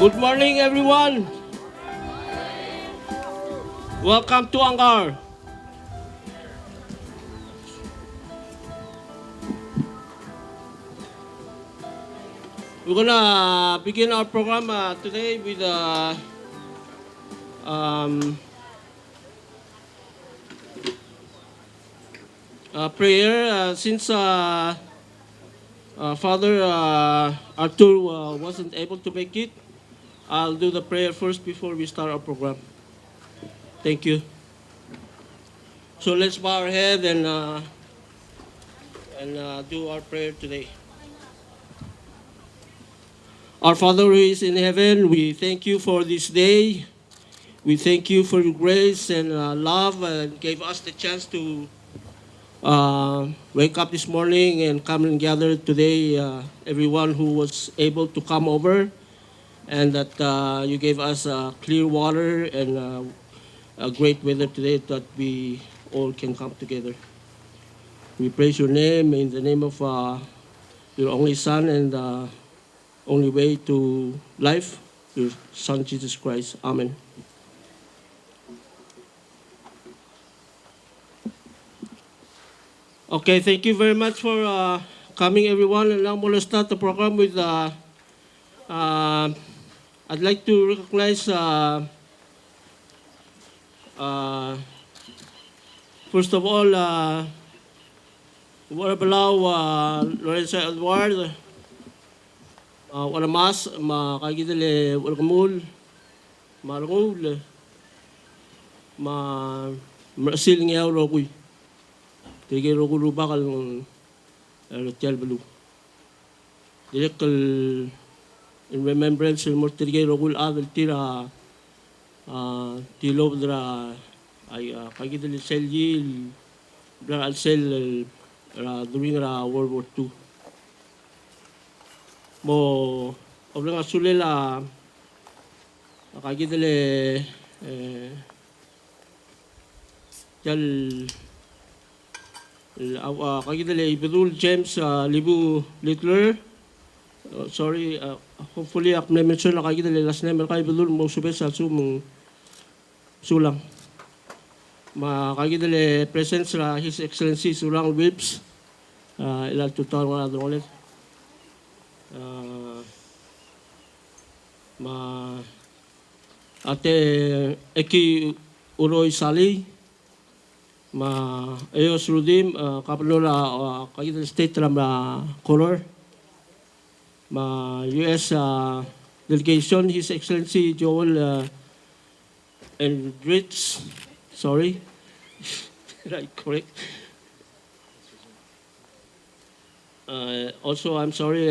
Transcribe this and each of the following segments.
Good morning, everyone. Welcome to Angaur. We're gonna begin our program today with um, a prayer. Since Father Arthur wasn't able to make it, I'll do the prayer first before we start our program. Thank you. So let's bow our head and do our prayer today. Our Father who is in heaven, we thank you for this day. We thank you for your grace and love and gave us the chance to wake up this morning and come and gather today. Everyone who was able to come over, and that you gave us clear water and a great weather today that we all can come together. We praise your name in the name of your only Son and only way to life, your Son Jesus Christ. Amen. Okay, thank you very much for coming, everyone. And now I'm going to start the program with, I'd like to recognize, first of all, Palau, Lorenzo Edward, wala mas, makagidale, wala kamul, marangul, marasil ngayaw rokoy. Tigay roko bakal ng Rotel Balu. Direct in remembrance ng Mortirgay Rokul Adel Tira Tilo Dra ay kagidali Seljil Dra Alsel during World War II. Mo oblang asulela kagidali Jal kagidali Ibadul James Libu Littler. Sorry, hopefully ako na-mention na kagidali last name kay Ibadul mo subes sa sumong sulang. Kagidali present sa His Excellency Sulang Wibs ilang tutawan nga doon ulit. Ate Eki Uroy Sali Ayos Rudim, kapanola kagita state ram color. US delegation, His Excellency Joel and Rich, sorry, right, correct. Also, I'm sorry,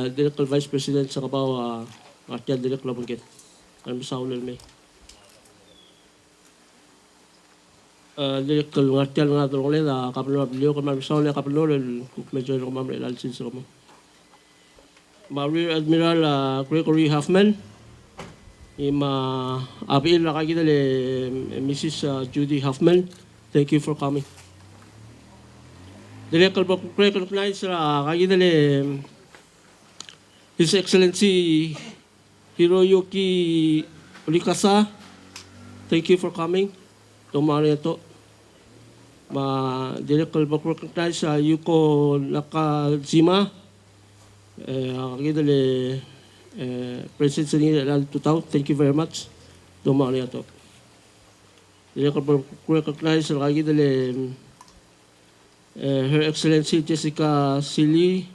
Director Vice President sa Kabaw, Martial Direct Labangkit. I'm sorry, may. Director Martial nga doon ulit, kapanola Bilio, kamamisaw kapanola, medyo yung kamamay lalsin sa kamo. Rear Admiral Gregory Huffman, apil na kagita Mrs. Judy Huffman, thank you for coming. Director recognize kagita His Excellency Hiroyuki Rikasa, thank you for coming. Tumari ito. Director recognize Yuko Nakajima, kagidali President sa nila Tutaw, thank you very much. Tumari ito. Director recognize kagidali Her Excellency Jessica Sili,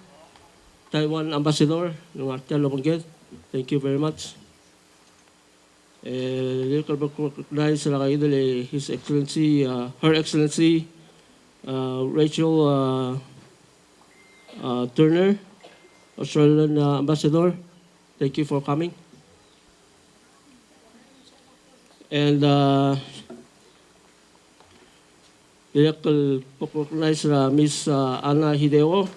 Taiwan Ambassador, ng Artial Lopangkit, thank you very much. Recognize His Excellency, Her Excellency Rachel Turner, Australian Ambassador. Thank you for coming. And recognize Miss Anna Hideo,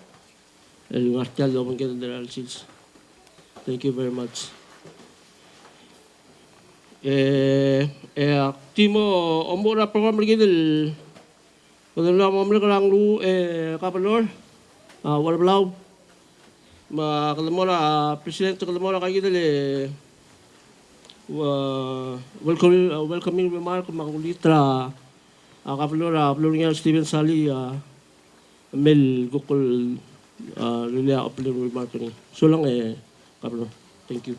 Martial Lopangkit General Seals. Thank you very much. Timo omora program lagi del kadang omora kadang lu kapanor wala blau kadang mora president kadang mora kagi del welcoming remark makulitra Kapolor Stephen Sally Mel Gukul Lilia Kapolor remark ni. So lang Kapolor. Thank you.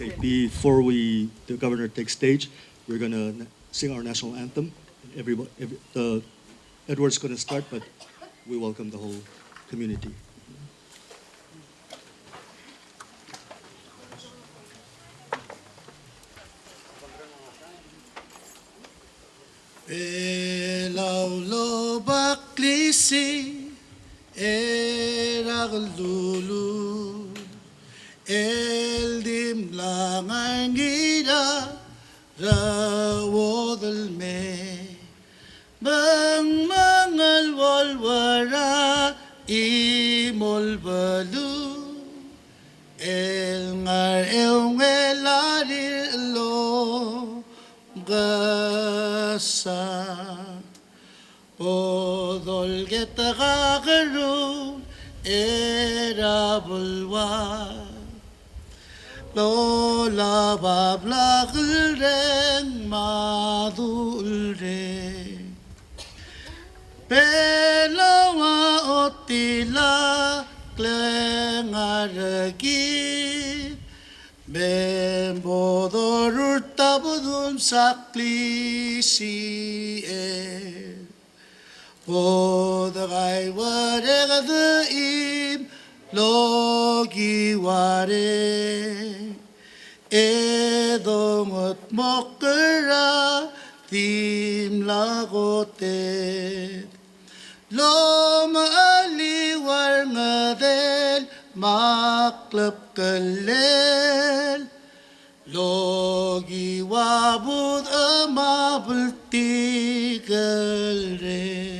Okay, before the governor takes stage, we're gonna sing our national anthem. Edward's gonna start, but we welcome the whole community. Palau lo baklisi eraglulu el dim langangira rawodal me bang mangal walwara imol balu el ngar el ngelarir lo gasa podol getagaru era bulwa lola babla gulreng madulre pelawa otila klengaragi Bembodor tabudum saklisi Podagai warega the im logi ware Edongot mokera tim lagote Loma aliwar ngadel maklap kalel Logi wabud amabulti galre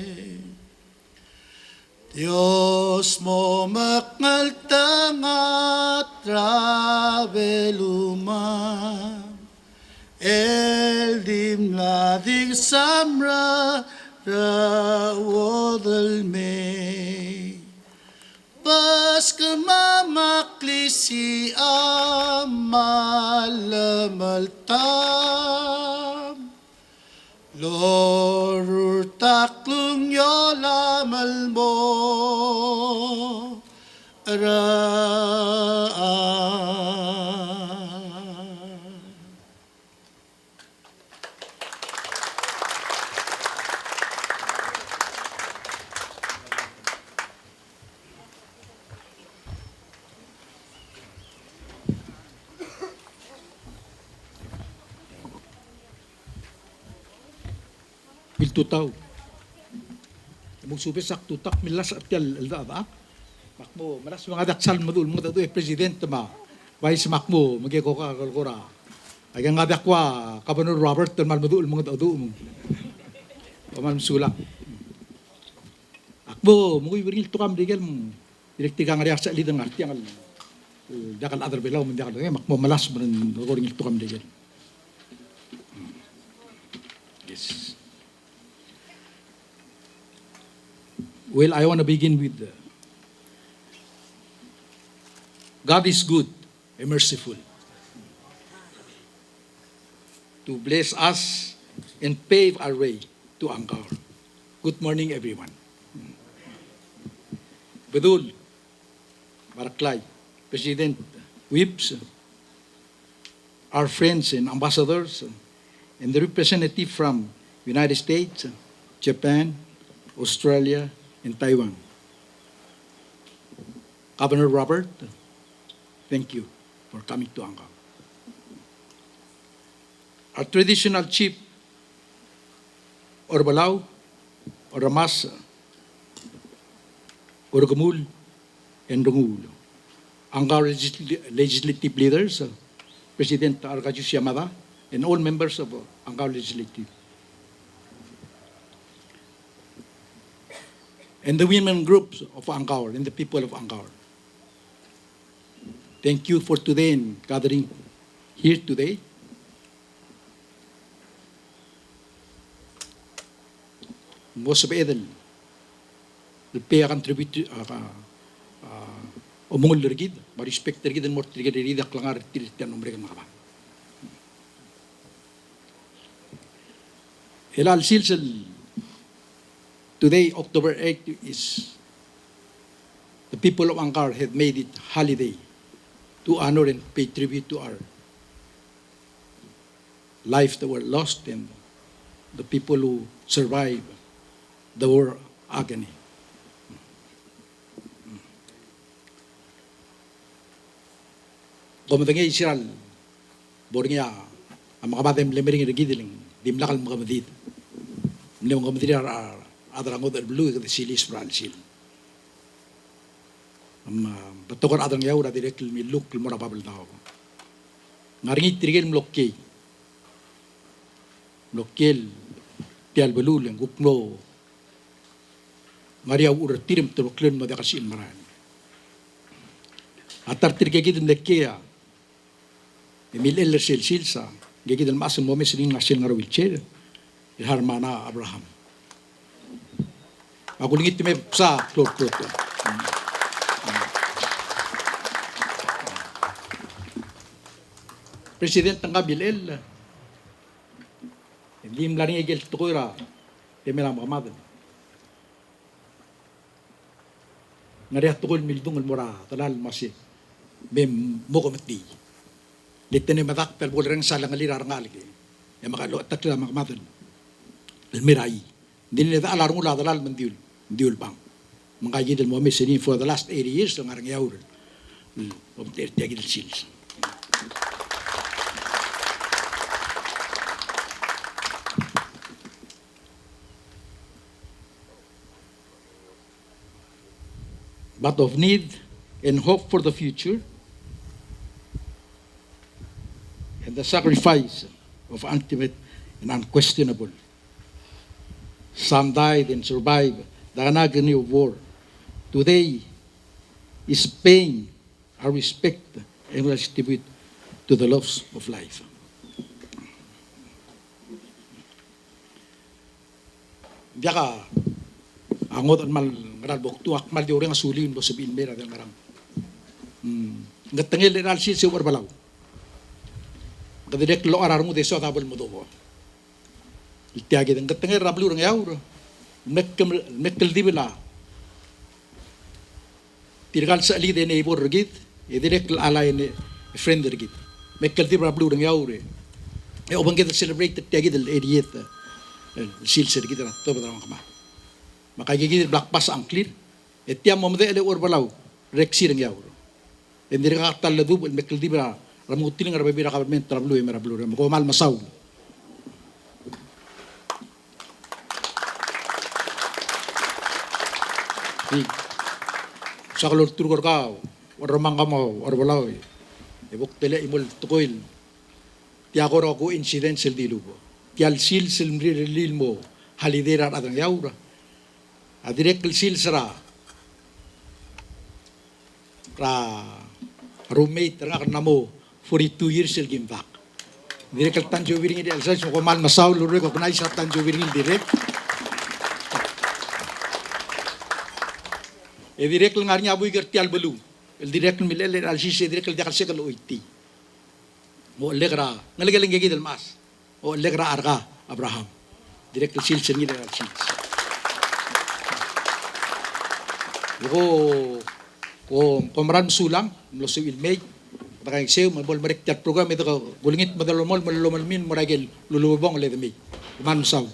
Dios mo makngal tangat rabeluma El dim ladig samra rawodal me Pas kemamaklisi amalamaltam Lorur taklung yolamalmo Biltutaw. Magsubisak tutak milas at yal alda Makmo, malas mga daksal madul mo dito president ma. Vice makmo, magiko ka kalkura. Ay nga dakwa, Governor Robert mal madul mga dito mo. Paman sulak. Akbo, mo iwiril tukam digel mo. Direkti ka nga riyak sa lidang arti ang dakal other below mo dakal. Makmo malas mo rin magoril tukam digel. Yes. Well, I want to begin with God is good and merciful to bless us and pave our way to Angaur. Good morning, everyone. Bedul, Baraklay, President, Whips, our friends and ambassadors, and the representative from United States, Japan, Australia, and Taiwan. Governor Robert, thank you for coming to Angaur. Our traditional chief, or Palau, or Ramas, or Gamul, and Rungul. Angaur legislative leaders, President Argajus Yamada, and all members of Angaur Legislative. and the women groups of Angaur and the people of Angaur. Thank you for today and gathering here today. Most of Edel, the pay contribute umungol rigid, ma respect rigid and more rigid rigid klangar tiritan umregan makaba. Elal silsel today, October 8th, is the people of Angaur have made it holiday to honor and pay tribute to our lives that were lost and the people who survived the war agony. Komatangay Israel, bornya, ang mga batang lemering regidiling, dimlakal mga madid. Mga madid adrangod al blue the silis Brazil. Batukar adrang yaw na direct mi look mo na babal tao. Ngaringit tirigil mlokke. Mlokkel tial belul ang gupno. Ngariyaw ura tirim tuluklen mo da kasin maran. Atar tirigil mlekke Emil silsa, gigi del mas mo mes ring nasil ngaro wheelchair, Harmana Abraham. Ako lingit me sa klot. President ng Kabilel, hindi mlaring igel tukoyra, temela Muhammad. Ngariya tukol mildung mura, talal masi, bem mokomati. Dito ni matak pel bulan salang alirar ngalgi. Ya makalo takla makmatan. Almirai. Hindi nila alarong ula dalal mandiul bang. Mga gidel mo mesini for the last 80 years ng arang yaur. Obter gidel sils. But of need and hope for the future, and the sacrifice of ultimate and unquestionable. Some died and survived the agony of war. Today is paying our respect and tribute to the loss of life. Diya ka, angot at malbok tuak mal di orang asulin bo sabihin mera ng marang. Ngatangil din alsin si Palau. Kadirek lo arar mo deso tabel mo do. Itiagi den katenge rablu rang yaur. Mekkel dibela. Tirgal sa ali den ibor rigit, direk alay ne friend rigit. Mekkel dibela rablu rang yaur. E obang kita celebrate tiagi del 80th silser rigit na to badang kama. Makagigit black pass ang clear. Etiam mo ele or Palau rexi rang yaur. Endir ka tal ladu mekkel dibela ramutin ng rabibira kabament trablu e merablu ko mal masaw. Sa kalor turgor ka or ramang kamo or Palau e buk tele imol tukoil tiako ro ko incident sel dilubo tial sil mrilil mo halidera adang yaura adirek sil sara roommate nga kanamo 42 years sel game back direk tanjo wiring di alsa ko mal masaw luro ko kunay sa tanjo wiring direk e direk ngar nya buy gertial belu el direk milele al sisi direk el dakal sekal oiti mo legra ngalegaling gigi del mas o legra arga Abraham direk el sil sengi del sil ko komran sulang lo civil may bakang sew mabol marek tat program ito ko gulingit madalomol malolomalmin moragel lulubong le demi man saw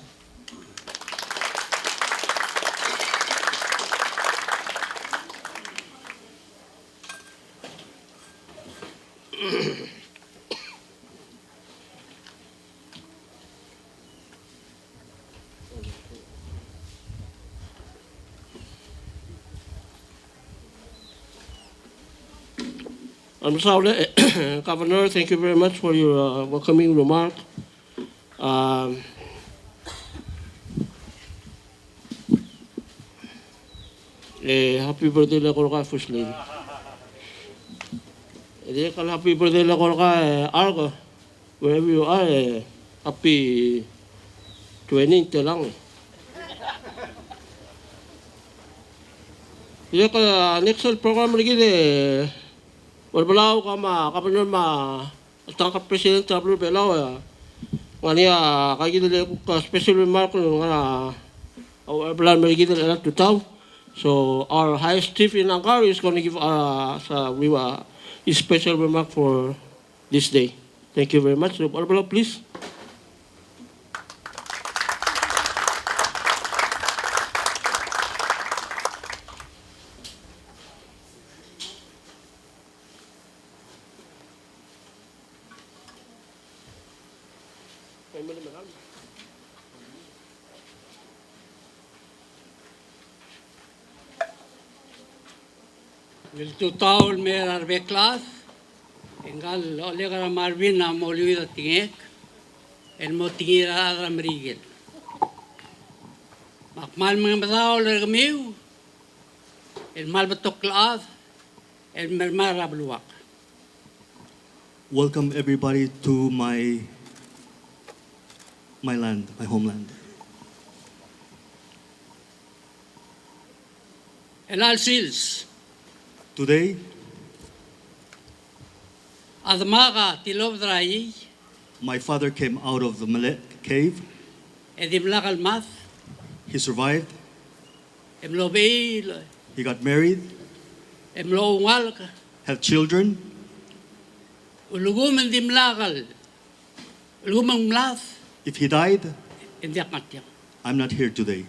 Governor, thank you very much for your welcoming remark. Happy birthday lang ko ka, First Lady. Kan happy birthday lang ko ka, Argo. Wherever you are, happy 20 te lang. Ka next program lagi Palau kapan tangkap presiden tablo Palau ngania kaya kita ka special remark ngana plan lagi kita to town. So our highest chief in Angaur is going to give a special remark for this day. Thank you very much. So, Palau, please. Nel total mer arbeklas, engal olega Marvin na moluida tingek, el motingira adra merigel. Makmal mga batao lega miu, el mal batoklad, el mermar abluak. Welcome everybody to my land, my homeland. El alsils, Today, admaga tilobdrai, my father came out of the Malay cave. edimlak almath, He survived. emlobi, He got married, emloungal, had children. ulugum endimlakal, ulugumang mlath, If he died, endiak matyak. I'm not here today.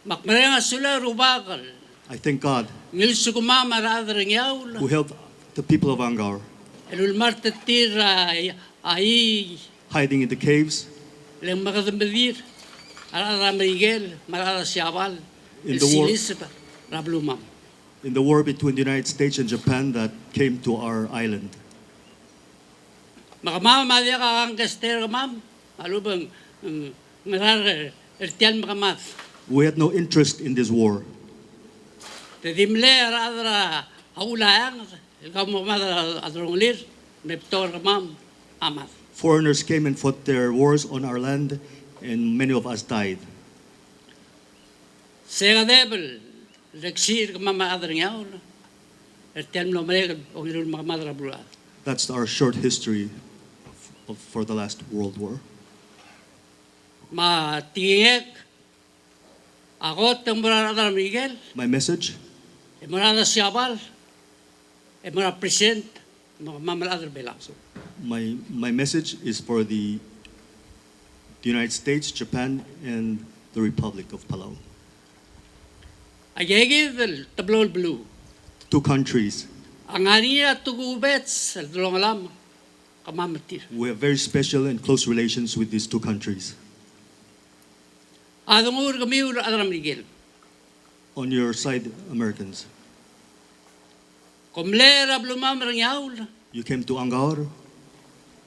Makmarenga sula rubakal, I thank God ngil sukuma maradring yaul. who helped the people of Angaur El martetir ahí hiding in the caves. le magamedir ara Miguel marada siabal In el the war- silis rablumam. In the war between the United States and Japan that came to our island. Makamama madia ka ang kester mam alubang marar el tian makamat. We had no interest in this war. Te dimle ara aulayang el kamo madra adronglir neptor mam amat. Foreigners came and fought their wars on our land, and many of us died. Sega debel lexir mama adring yaul el tian no mereg ongirul makamadra bula. That's our short history for the last World War. Ma tingek ako temporada Miguel, My message emorada siabal, emora present, mamaladr bela. my message is for the United States, Japan, and the Republic of Palau. Ayegi del tablol blue. Two countries. Angania tugubets el dolongalam kamamatir. We have very special and close relations with these two countries. Adungur kamiur adra Miguel. On your side, Americans, Komlera blumam rangyaul. you came to Angaur,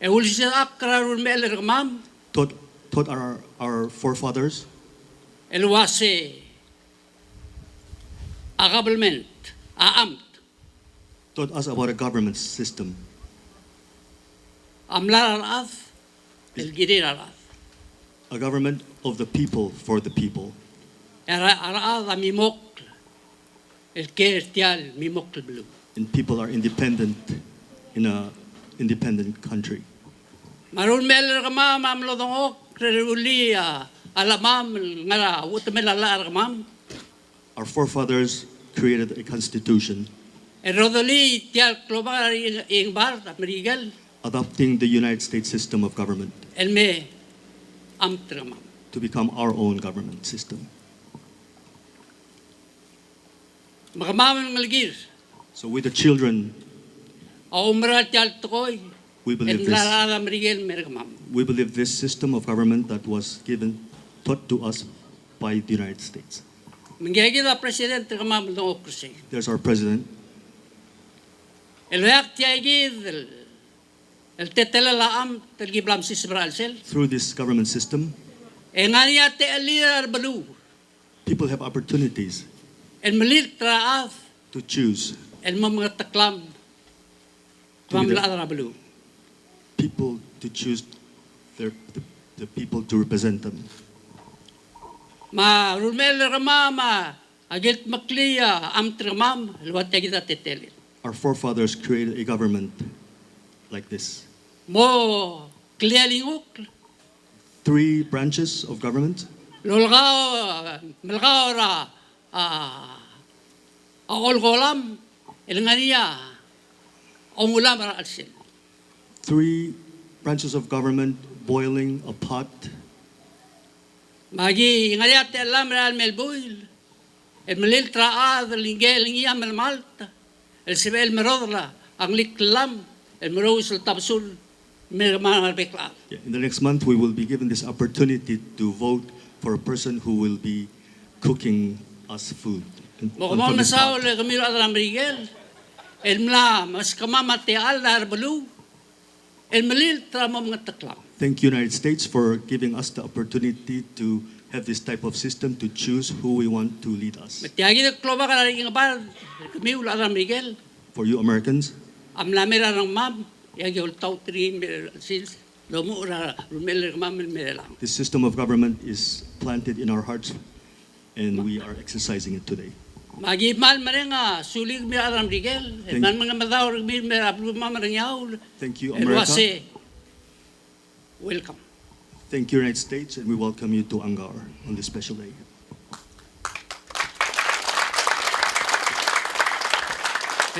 E ulsi akra rul meler kamam. taught our forefathers, El wase agablement aamt taught us about a government system. amlar ath el girir ath. A government of the people for the people. Era ath amimok el kertial mimok el blue. And people are independent in a independent country. Marun meler kamam amlo dongok reruli alamam ngara utmelar kamam. Our forefathers created a constitution E rodoli tial klobar ing bar Miguel adopting the United States system of government el me amtramam. to become our own government system. Makamam ngalgir So with the children, aumra tial tokoy we el believe lara Miguel merkamam. this system of government that was taught to us by the United States. Mengegi da presidente kamam dongok kursi. There's our president. El veak tiagi el tetela la am tel giblam sisbral sel. Through this government system, E ngania te elir balu. people have opportunities. El malit traas, to choose el mga taklam, To be the- mamla Balu. people to choose the people to represent them. Ma rumel ramama, agilt makliya, am tramam, luwat kita tetelit. Our forefathers created a government like this. Mo klialinguk, 3 branches of government, melgao ra, aol golam, elngania, ongulam ra alsil. 3 branches of government boiling a pot. Magi ngariat alam real melbuil. El melil traad lingel ngia mel malta. El sibel merodla ang liklam el meros el tabsul merman bekla. Yeah, in the next month, we will be given this opportunity to vote for a person who will be cooking us food. Mo from mo this nasaw pot. le kamil adram rigel. El mla mas kamama te al dar belu. El melil tra mo mga taklam. Thank you, United States, for giving us the opportunity to have this type of system to choose who we want to lead us. Matiagi de kloba ka ring bar kamil adram rigel. For you Americans, Am lamera rang mam yagi ul tau tri sil. Lomo ra rumel mam melang. this system of government is planted in our hearts, and we are exercising it today. Magi mal marenga sulig mi aram rigel. Man mga madaw mi ablu mamarang yaul. Thank you, America. Elwase. Welcome. Thank you, United States, and we welcome you to Angaur on this special day.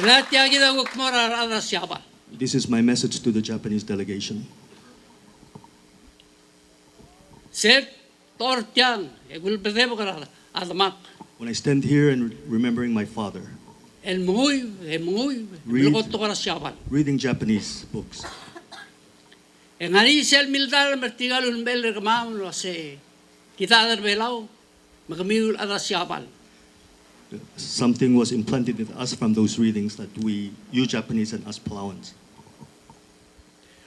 Lahat yagi da wak mora ada siapa. This is my message to the Japanese delegation. Set tortiang egul bedebo kara adamak. When I stand here and remembering my father, El muy. Read. Lugot to kara siapa. reading Japanese books, En ani sel militar mertigal un bel remam lo se. Kita adar belau. Magamil ada siapa. something was implanted in us from those readings that you Japanese and us Palauans.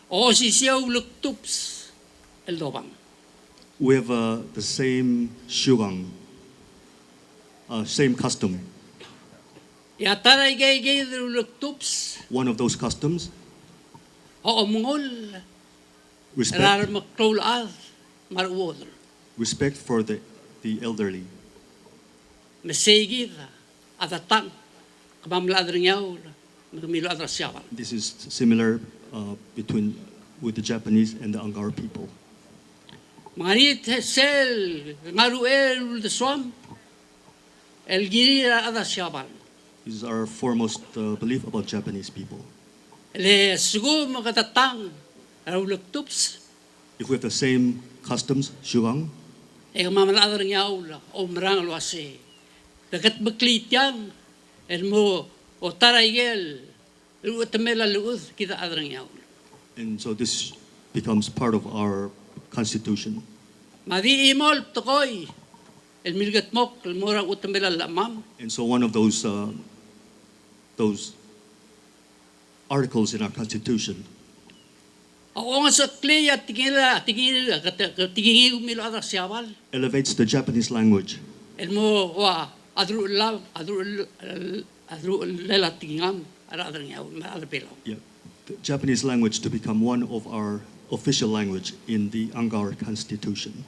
O si siya luktups el dobang. We have the same shugang, same custom. Ya taray gay luktups. One of those customs, O mungol. respect, Rar makrol ad. Marwodr. respect for the elderly. Mesegid adatang kamamladring yaw magamilo adra siyawan. This is similar with the Japanese and the Angaur people. Manganit sel ngaruel de swam el gira adra siyawan. This is our foremost belief about Japanese people. Le sugo magatatang rauluk tups If we have the same customs, shugang, e kamamladring yaw o marang luase. Dagat baklit yan el mo o tarayel luutamela luuz kita adrang yaw. and so this becomes part of our constitution. Madi imol tokoy el milgat mok el mura utamela lamam. And so one of those articles in our constitution Ako nga sa kleya tingila katingi umilo adar siawal. elevates the Japanese language El mo wa adru lela tingam ara adar ngaw adar pelaw. Yeah, the Japanese language to become one of our official language in the Angaur Constitution.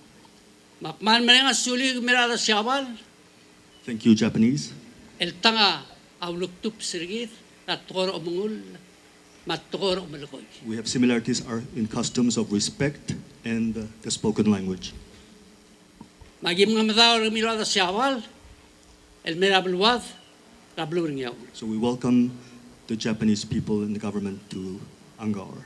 Makman nga suli umilo adar siawal Thank you, Japanese. el tanga awluktup sirgit at tukor umungul matukor umalukoy. We have similarities in customs of respect and the spoken language. Magi mga madaw umilo adar siawal el merabluwad rabluring yaw. So we welcome the Japanese people and the government to Angaur.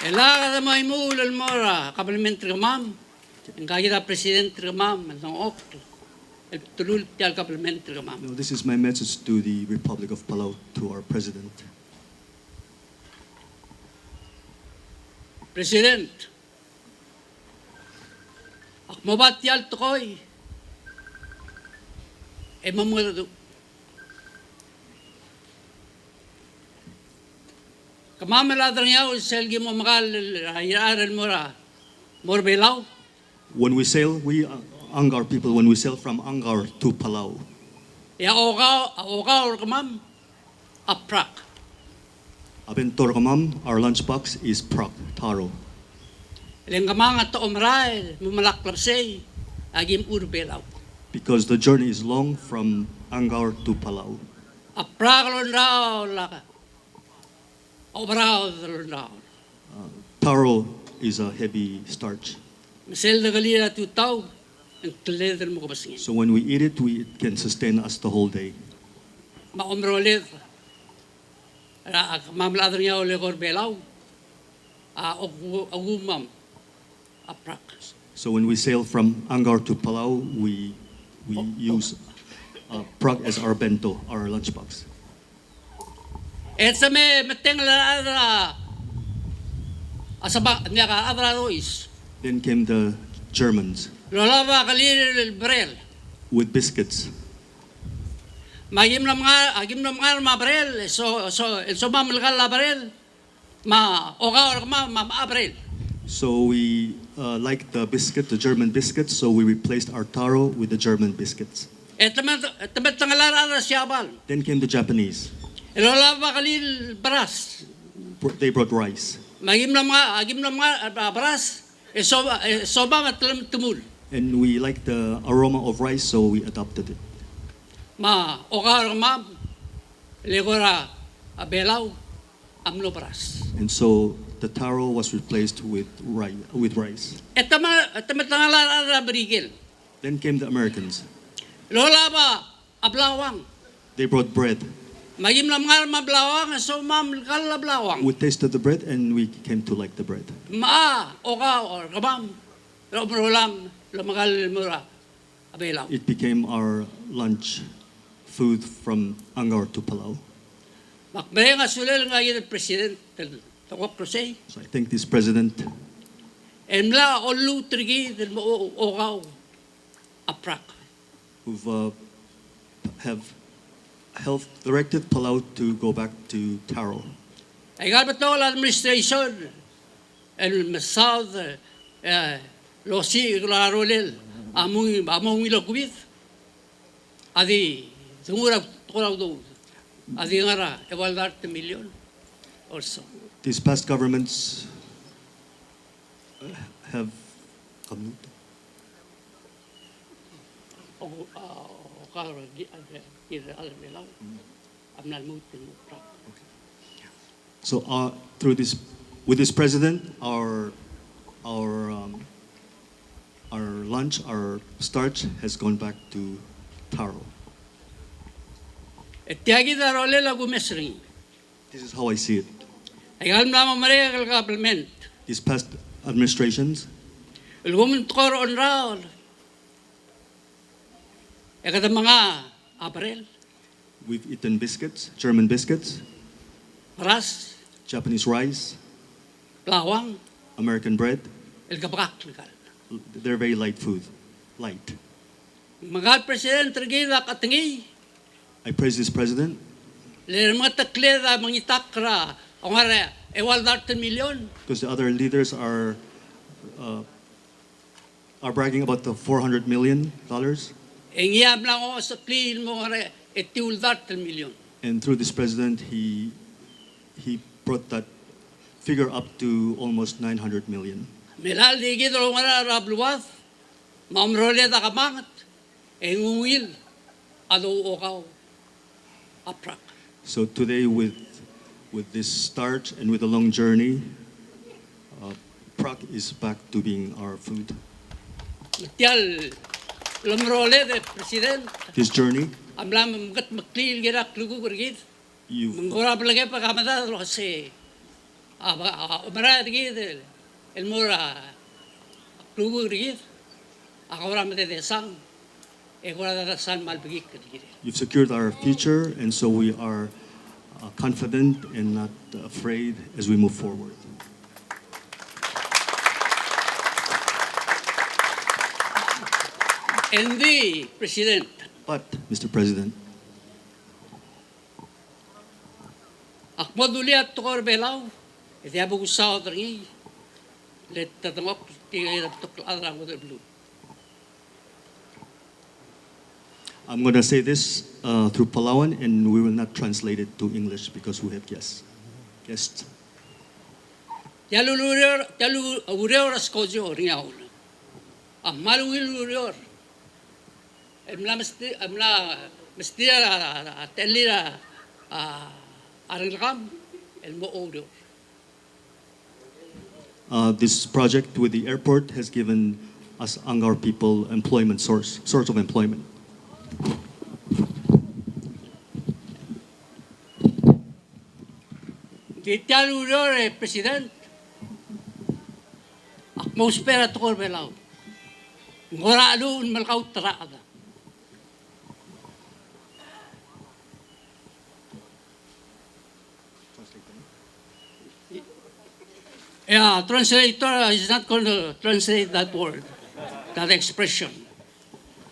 Ela kada may mul el mora kabalimentri mam. Ang kagita presidente mam ng ok. El tulul tial kabalimentri mam. Now, this is my message to the Republic of Palau, to our president. President. Ak mobat tial tokoy. E mamulado. Kamamaladrang yaw selgi mo makal hayar el mora. Morbelaw. When we sail, Angaur people, when we sail from Angaur to Palau, Ya ogaw kamam aprak. Aben Torkamam, our lunchbox is Prague, taro. Ilang kamang at umray mumalaklap say agim urbelaw. Because the journey is long from Angaur to Palau. Aprak lon raw laka. Obraw lon raw. Taro is a heavy starch. Masel na galira tutaw ang tleder mo kabasingin. So when we eat it, it can sustain us the whole day. Maumrolit. Mamladar niya ulit urbelaw. Agumam. Aprak. So when we sail from Angaur to Palau, we use Prague as our bento, our lunchbox. Et sa me mateng la adra. Asaba niya ka adra rois. Then came the Germans Lola ba kalir brel. with biscuits. Agim na mga brel. So mamilgal la brel. Ogaw ma brel. So we liked the biscuit, the German biscuits, so we replaced our taro with the German biscuits. Et tamet tangalar adra siyabal. Then came the Japanese. Lola ba kalir baras. They brought rice. Agim na mga baras. Soba matlam tumul. And we liked the aroma of rice, so we adopted it. Ogaw ma legora abelaw amlo baras. And so the taro was replaced with rice. Et tamet tangalar adra brigil. Then came the Americans. Lola ba ablawang. They brought bread. Magim na mga mablawang, so mamilgal la blawang. We tasted the bread and we came to like the bread. Ogaw or kabam. Romulam lumagal mura abelaw. It became our lunch food from Angaur to Palau. Makbaya nga sulil nga yun ang president Tawak Crusay. So I thank this president Mla olu trigi del mo ogaw aprak. who have directed Palau to go back to taro. Ay galbatol administration el masad losi glarolel among ilogwit adi tumura turaw do adi ngara ewaldar te million also. These past governments have Karo kira almelaw amnal mutin mo prak. so with this president, our lunch, our starch has gone back to taro. Etiagi da role la gumesring. This is how I see it. Ay galma mamare kal government. These past administrations, El woman tkor on raul. Ekata mga aprel, we've eaten biscuits, German biscuits, ras, Japanese rice, plawang, American bread. el kabak legal. They're very light food. Light. Magal president regida katingi. I praise this president Le mga takleda mga itakra. Ongare ewal darten milyon. because the other leaders are bragging about the $400 million. Engiyam lang o sa clean mo ngare etiul darten milyon. And through this president, he brought that figure up to almost 900 million. Melal digid ro ngara rabluwas. Mamrole da kamangat. Engungil ado okaw. Aprak. So today, with this start and with a long journey, Prague is back to being our food. Tial lamrole de president. This journey, Amlam gat maklil gira klugu gid. you've Mengora pelage pakamada lo se. Mara gid el mora klugu gid. Akora mete de sang. Ekora da san mal bigik gid. you've secured our future, and so we are confident and not afraid as we move forward. Endi president. But, Mr. President, Akmo duliat tukor belaw. Iti abu gusaw tangi. let tatangop tingay tuk adrang with the blue. I'm going to say this through Palauan, and we will not translate it to English because we have guests. Guests. Yalu urior askojo riaul. Amalu urior. Amla mesti telira arangam el mo urior. This project with the airport has given us Angaur people employment source of employment. Detail urior president. Mo spera to Palau. Ngora alu malkau terada. Yeah, translator is not going to translate that word, that expression.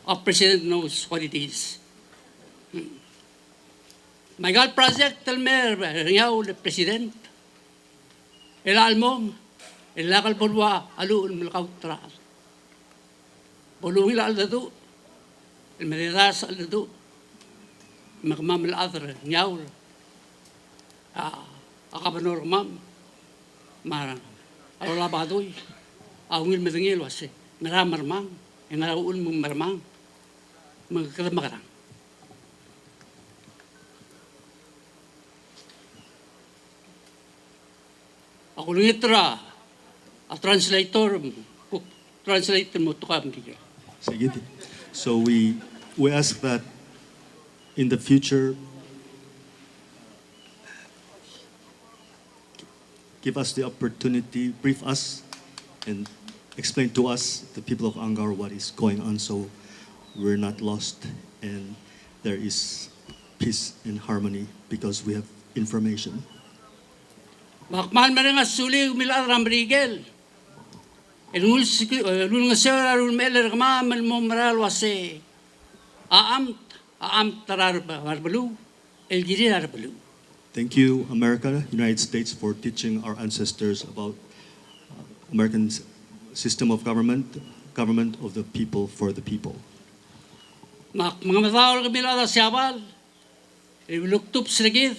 Our president knows what it is. My God project telmer riau le president. El almom, el lagal bolwa alu el malkau terada. Bolungil al dadu, el medidas al dadu, magmam el adre, niaul, akabanor mam, marang, alola badoy, awil medengil wase, ngara marmang, ngara ul mung marmang, magkalamakarang. Ako litra, a translator, translator mo to kam diya. Sige. So we ask that in the future, give us the opportunity, brief us, and explain to us, the people of Angaur, what is going on, so we're not lost and there is peace and harmony because we have information. Makmal merengas suli umila rambrigel. Elul nga sera rul meler kama melmomral wase. Aam tarar barbalu. El giri barbalu. Thank you, America, United States, for teaching our ancestors about American system of government of the people for the people. Mga matawal kami la siabal. Luktup sregid.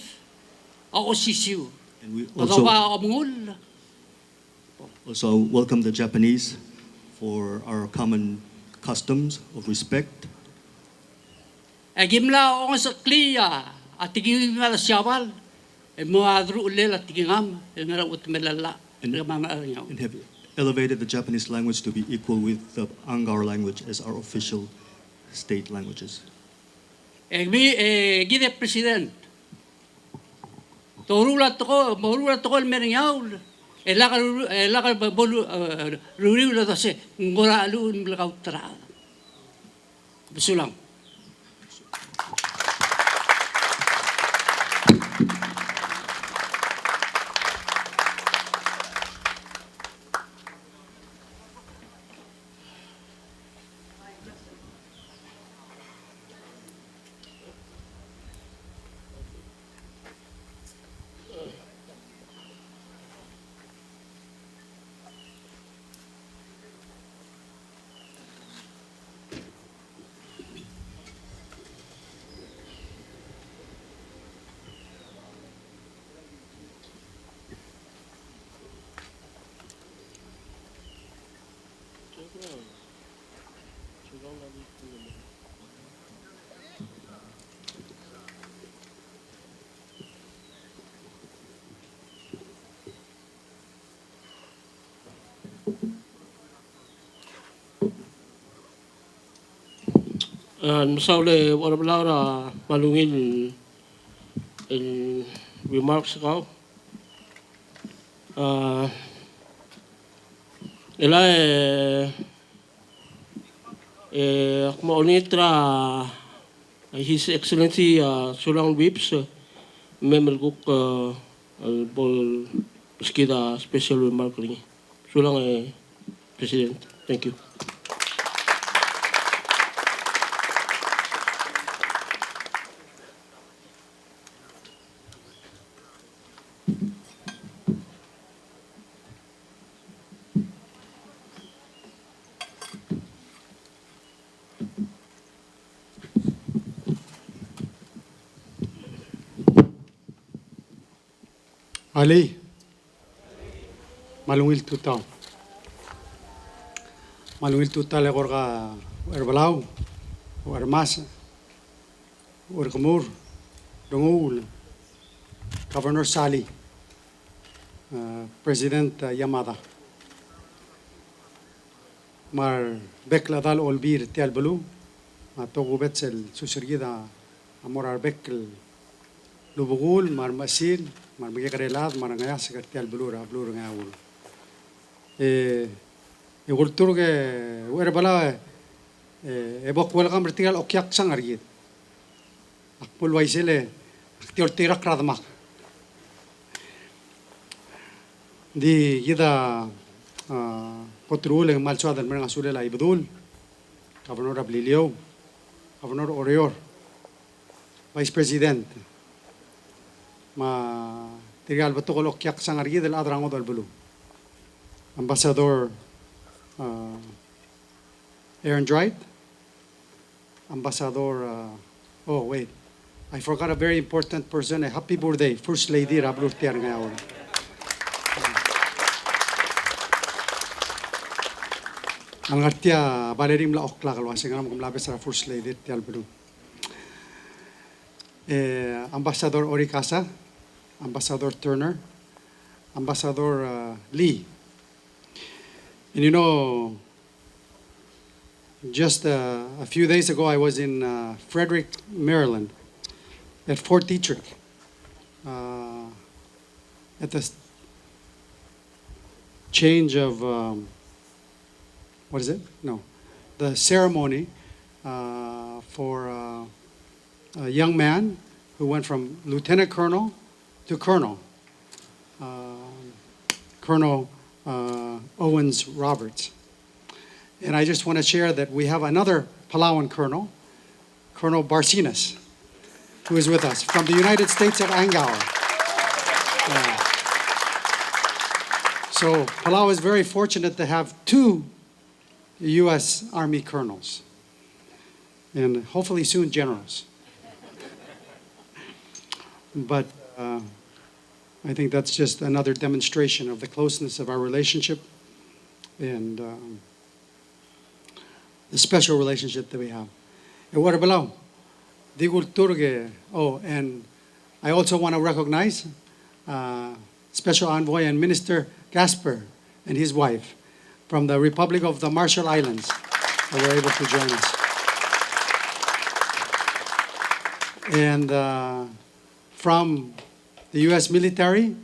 Ako sisiu. And we Patawa ako mungul. also welcome the Japanese for our common customs of respect. Agimla ako sa kliya. At tiging nga siabal. Mo adru ulela tigingam. Ngara utmelala. And have elevated the Japanese language to be equal with the Angaur language as our official state languages. Gide president. Marulat ko el meringaul. Elakal bolu ruriu la tase ngora alu mlakau tra. Besulang. Masaule wala bala malungin in remarks ko. Ila akmaonitra His Excellency Sulang Whips memel guk bol skida special remark ring. Sulang President. Thank you. Ali, malungil tuta. Malungil tuta le gorga erbalau, ermas, erkamur, dongul, Governor Sali, President Yamada. Mar bekla dal olbir tial belu, togo betsel susirgida amor arbekel lubugul mar masil mar magkarelat mar ngayas tial belura blur ngawul. Igultur ke wer bala ebok welcome bertingal okyak sangargit. Akpul waisele tior tirak radmak. Di kita Potrul yang malso adal mereka sudah lai betul, Governor Ablilio, Governor Orior, Vice President, ma tinggal betul kalau kyak sangar gitu del adrang odal belu, Ambassador Aaron Dright, Ambassador oh wait, I forgot a very important person. A happy birthday, First Lady Rablur Tiar ngayon. Ang artia balerim la okla kalwa singaram kum labes ra First Lady tial belu. Ambassador Oricasa, Ambassador Turner, Ambassador Lee. And you know, just a few days ago I was in Frederick, Maryland, at Fort Detrick, at the change of what is it? No, the ceremony for a young man who went from lieutenant colonel to colonel, Colonel Owens Roberts. And I just want to share that we have another Palauan colonel, Colonel Barcinas, who is with us from the United States of Angaur. So Palau is very fortunate to have two U.S. Army colonels, and hopefully soon generals. But I think that's just another demonstration of the closeness of our relationship and the special relationship that we have. And what about oh, and I also want to recognize Special Envoy and Minister Gasper and his wife from the Republic of the Marshall Islands that were able to join us. And from the U.S. military,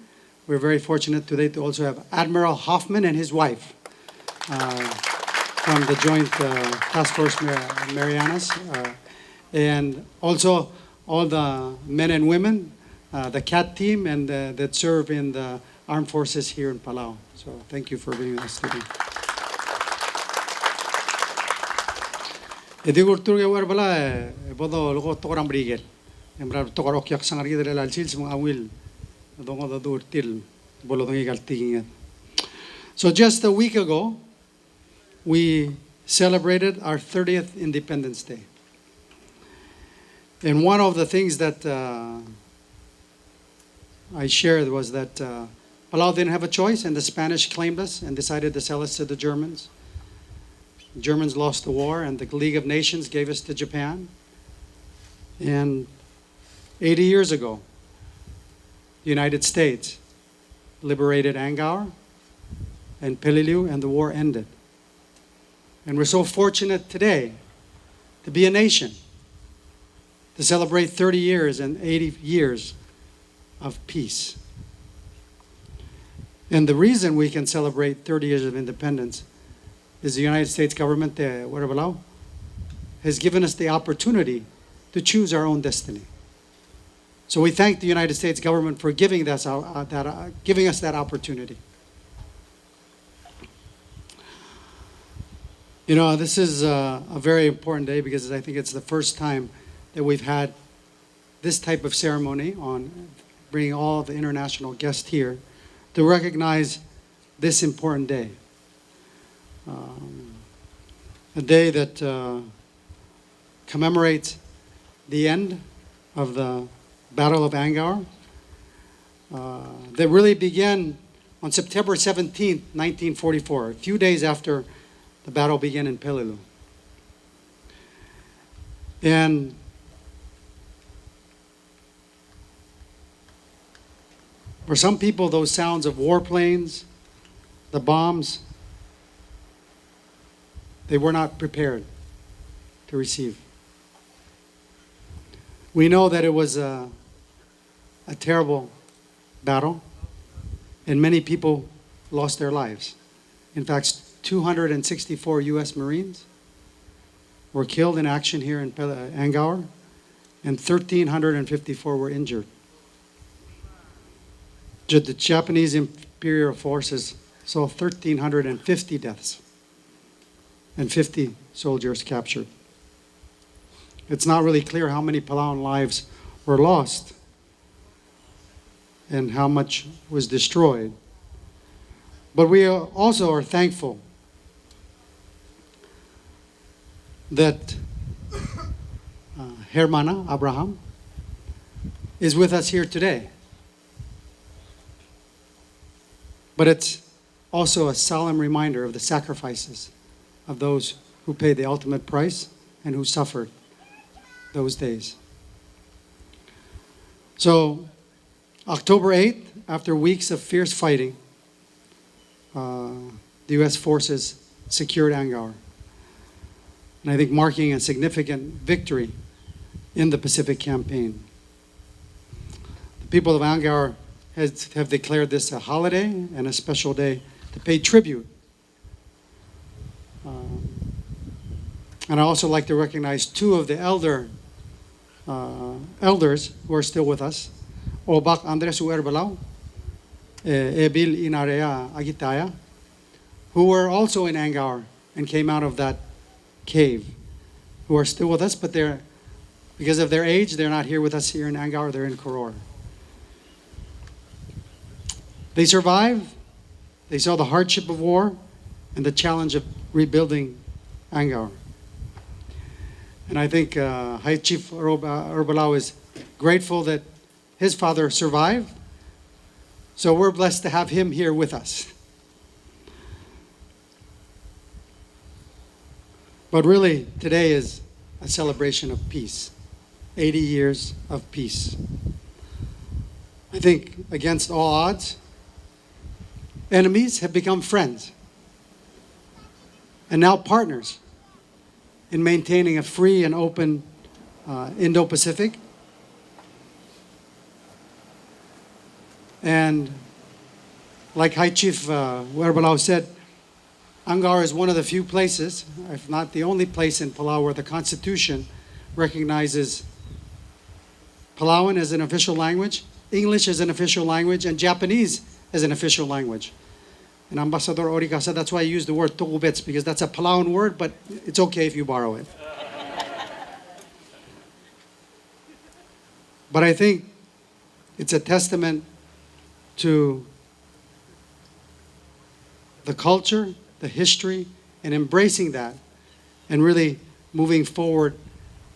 we're very fortunate today to also have Admiral Hoffman and his wife from the Joint Task Force Marianas. And also all the men and women, the CAT team, and that serve in the armed forces here in Palau. So thank you for being with us today. Edigur turge war bala bodo logo tokoram brigel. Embra tokorok yak sangar gidere lal sil semua awil. Dongo da dur til bolo dongi gal tingin. So just a week ago, we celebrated our 30th Independence Day. And one of the things that I shared was that Palau didn't have a choice, and the Spanish claimed us and decided to sell us to the Germans. The Germans lost the war, and the League of Nations gave us to Japan. And 80 years ago, the United States liberated Angaur and Peleliu, and the war ended. And we're so fortunate today to be a nation, to celebrate 30 years and 80 years of peace. And the reason we can celebrate 30 years of independence is the United States government, has given us the opportunity to choose our own destiny. So we thank the United States government for giving us that opportunity. You know, this is a very important day because I think it's the first time that we've had this type of ceremony on bringing all the international guests here to recognize this important day. A day that commemorates the end of the Battle of Angaur, that really began on September 17th, 1944, a few days after the battle began in Peleliu. And for some people, those sounds of warplanes, the bombs, they were not prepared to receive. We know that it was a terrible battle, and many people lost their lives. In fact, 264 U.S. Marines were killed in action here in Angaur, and 1,354 were injured. The Japanese Imperial Forces saw 1,350 deaths and 50 soldiers captured. It's not really clear how many Palauan lives were lost and how much was destroyed. But we also are thankful that Hermana Abraham is with us here today. But it's also a solemn reminder of the sacrifices of those who paid the ultimate price and who suffered those days. So, October 8th, after weeks of fierce fighting, the U.S. forces secured Angaur. And I think marking a significant victory in the Pacific campaign. The people of Angaur have declared this a holiday and a special day to pay tribute. And I also like to recognize two of the elders who are still with us. Obak Andres Uerbalau, Ebil Inarea Agitaya, who were also in Angaur and came out of that cave, who are still with us, but because of their age, they're not here with us here in Angaur, they're in Koror. They survived, they saw the hardship of war and the challenge of rebuilding Angaur. And I think High Chief Urbalau is grateful that his father survived. So we're blessed to have him here with us. But really, today is a celebration of peace. 80 years of peace. I think against all odds, enemies have become friends and now partners in maintaining a free and open Indo-Pacific. And like High Chief Werbalau said, Angaur is one of the few places, if not the only place in Palau, where the Constitution recognizes Palauan as an official language, English as an official language, and Japanese as an official language. And Ambassador Orica said that's why I use the word Tugubets, because that's a Palauan word, but it's okay if you borrow it. But I think it's a testament to the culture, the history, and embracing that, and really moving forward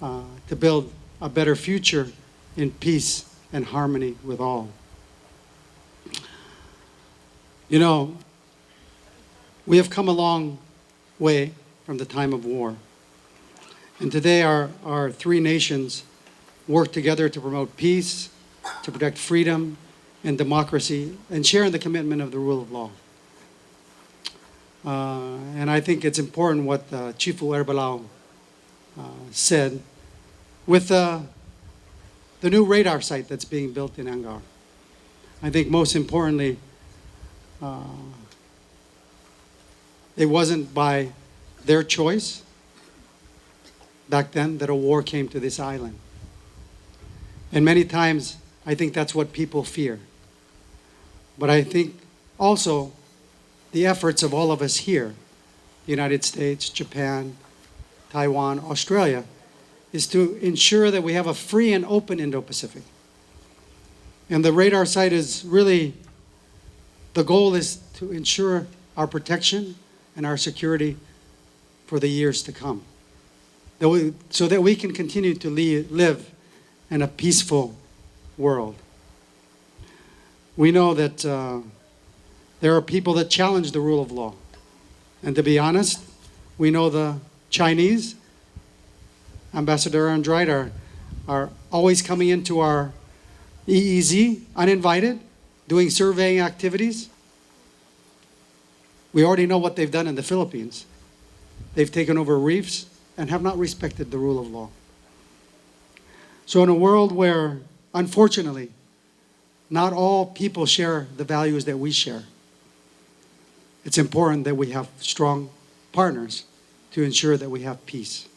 to build a better future in peace and harmony with all. You know, we have come a long way from the time of war. And today our three nations work together to promote peace, to protect freedom and democracy, and share in the commitment of the rule of law. And I think it's important what Chief Erbalau said with the new radar site that's being built in Angaur. I think most importantly, it wasn't by their choice back then that a war came to this island. And many times, I think that's what people fear. But I think also the efforts of all of us here, the United States, Japan, Taiwan, Australia, is to ensure that we have a free and open Indo-Pacific. And the radar site is really, the goal is to ensure our protection and our security for the years to come, so that we can continue to live in a peaceful world. We know that there are people that challenge the rule of law. And to be honest, we know the Chinese, Ambassador Andrade, are always coming into our EEZ uninvited, doing surveying activities. We already know what they've done in the Philippines. They've taken over reefs and have not respected the rule of law. So in a world where, unfortunately, not all people share the values that we share, it's important that we have strong partners to ensure that we have peace.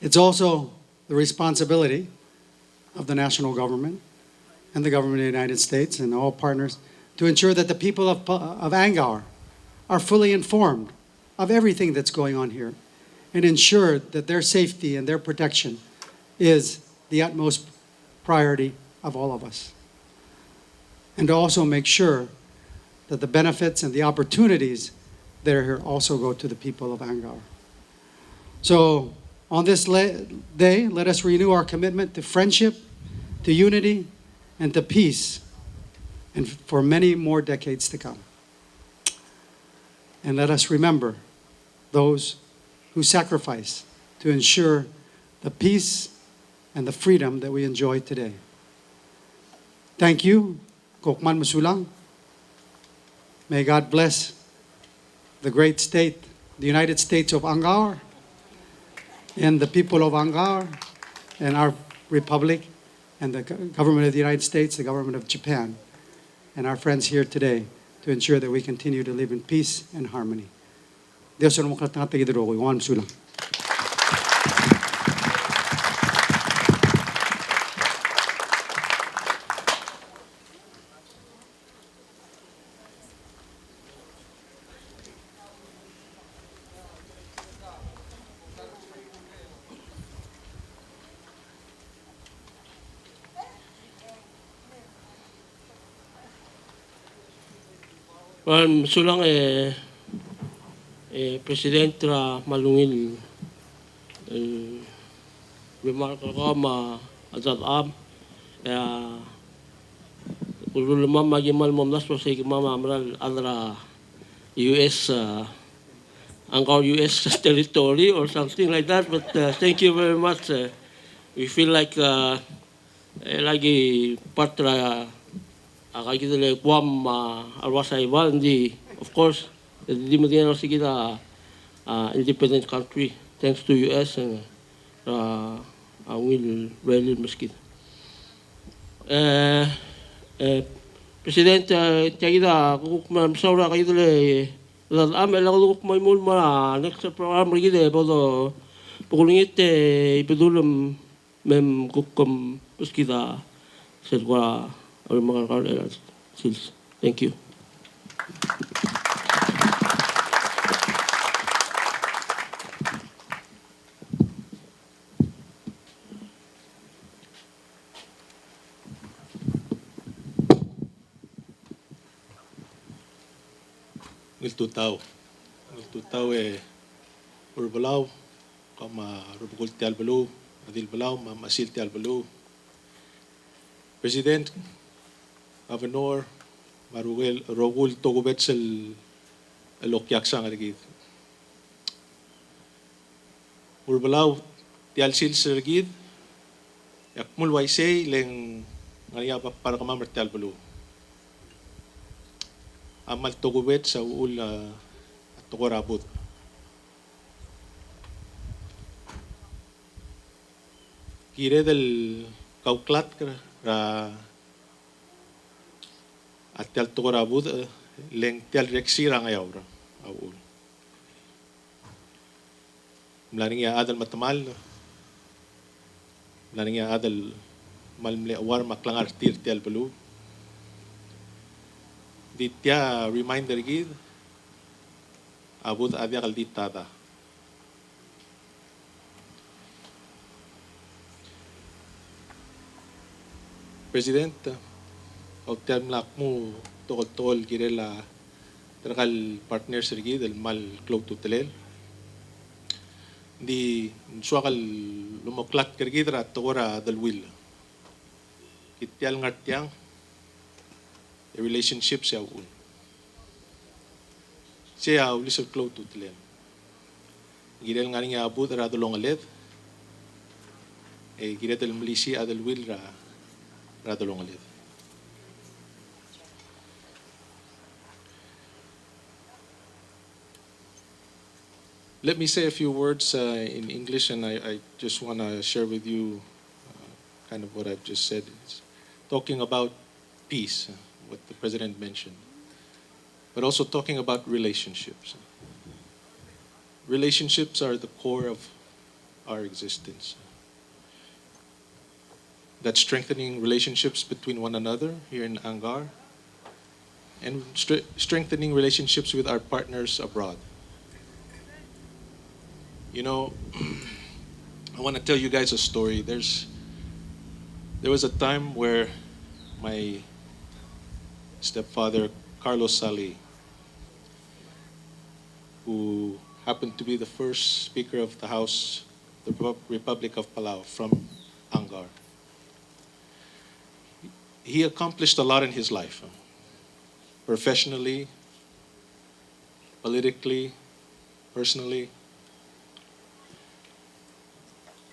It's also the responsibility of the national government and the government of the United States and all partners to ensure that the people of Angaur are fully informed of everything that's going on here and ensure that their safety and their protection is the utmost priority of all of us. And to also make sure that the benefits and the opportunities that are here also go to the people of Angaur. So on this day, let us renew our commitment to friendship, to unity, and to peace, and for many more decades to come. And let us remember those who sacrifice to ensure the peace and the freedom that we enjoy today. Thank you, Kokman Masulang. May God bless the great state, the United States of Angaur, and the people of Angaur, and our republic, and the government of the United States, the government of Japan, and our friends here today to ensure that we continue to live in peace and harmony. Dios ang makatangatagido ko, Juan Masulang. Well, sulang President malungil remark ko adab ululama magimal momnas po sa mama amral adra US Angaur US territory or something like that, but thank you very much. We feel like lagi patra akakita kuam alwasa iba hindi, of course hindi mo din sige kita independent country thanks to US and will really miskin President kita kung saura kayo le elang luk may mulma next program lagi de bodo pulungit ipedulum mem kukum kita serwa mga sils. Thank you. Ngiltutaw urbalaw kama rubukul ti albalu adil balaw masil ti albalu President Governor Rogul Togubet sel alokyak sang arigid urbalaw ti alsil sergid yakmul waisay leng ngaya para kamamar ti albalu amal togubet sa uul at tukurabot. Kire del kauklat ra at tial tukurabot leng tial reksira ngayaw ra uul. Mlaning ya adal matamal, mlaning ya adal malmle awar maklangar tir tial balu. Ditya reminder gid abot adya kalditada. President, hotel mlak mo tokol girela terakal partners gid el mal club tutelel. Di suakal lumoklat kirgid ra tokora dalwil. Kityal ngartyang a relationship siya un. Siya uli sa klo tutlen. Gidel nga niya abot radulong aled. Gidel malisi adal wil radulong aled. Let me say a few words in English, and I just want to share with you kind of what I've just said. It's talking about peace, what the President mentioned, but also talking about relationships. Relationships are the core of our existence. That's strengthening relationships between one another here in Angaur, and strengthening relationships with our partners abroad. You know, I want to tell you guys a story. There was a time where my stepfather, Carlos Sali, who happened to be the first Speaker of the House, the Republic of Palau, from Angaur. He accomplished a lot in his life, professionally, politically, personally.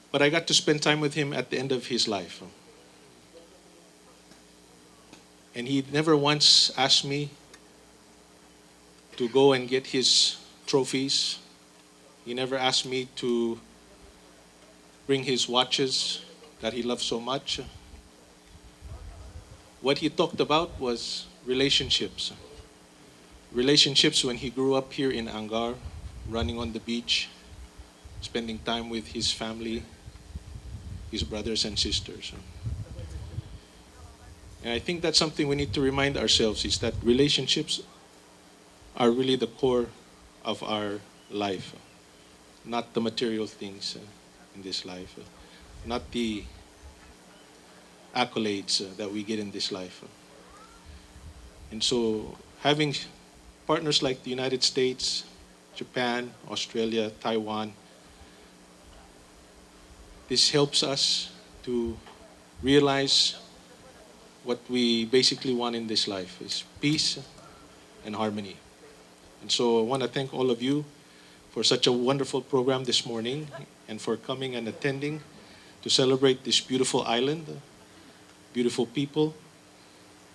But I got to spend time with him at the end of his life. And he never once asked me to go and get his trophies. He never asked me to bring his watches that he loved so much. What he talked about was relationships. Relationships when he grew up here in Angaur, running on the beach, spending time with his family, his brothers and sisters. And I think that's something we need to remind ourselves, is that relationships are really the core of our life, not the material things in this life, not the accolades that we get in this life. And so having partners like the United States, Japan, Australia, Taiwan, this helps us to realize what we basically want in this life is peace and harmony. And so I want to thank all of you for such a wonderful program this morning and for coming and attending to celebrate this beautiful island, beautiful people,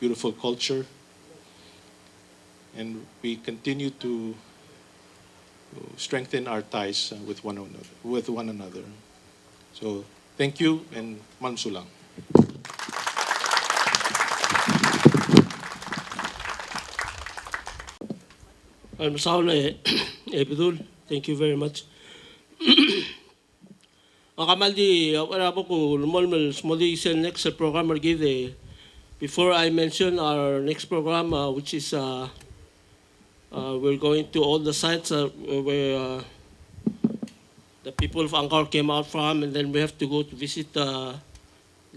beautiful culture. And we continue to strengthen our ties with one another. So thank you and mansulang. I'm sorry, Abdul. Thank you very much. Ang kamaldi, wala po ko lumalmal small next program give before I mention our next program, which is we're going to all the sites where the people of Angaur came out from, and then we have to go to visit the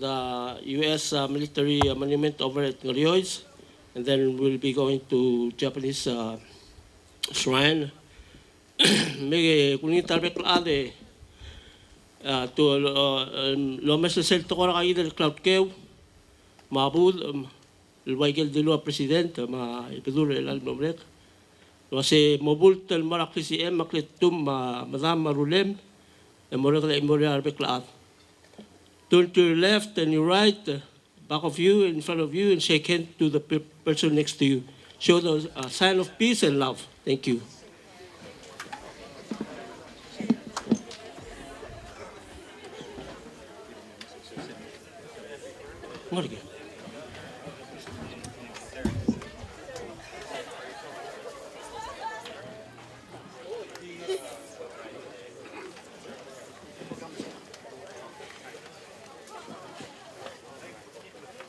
U.S. Military monument over at Ngoriois, and then we'll be going to Japanese shrine. May kunin tarbek laade to lomas sel to kora kayo del cloud kew mabul الواجل دلوا president ma ipedur el almomrek wase mobul tel marakisi makletum madam marulem emorek la emorek arbek laad. Turn to your left and your right, back of you, in front of you, and shake hand to the person next to you. Show the sign of peace and love. Thank you.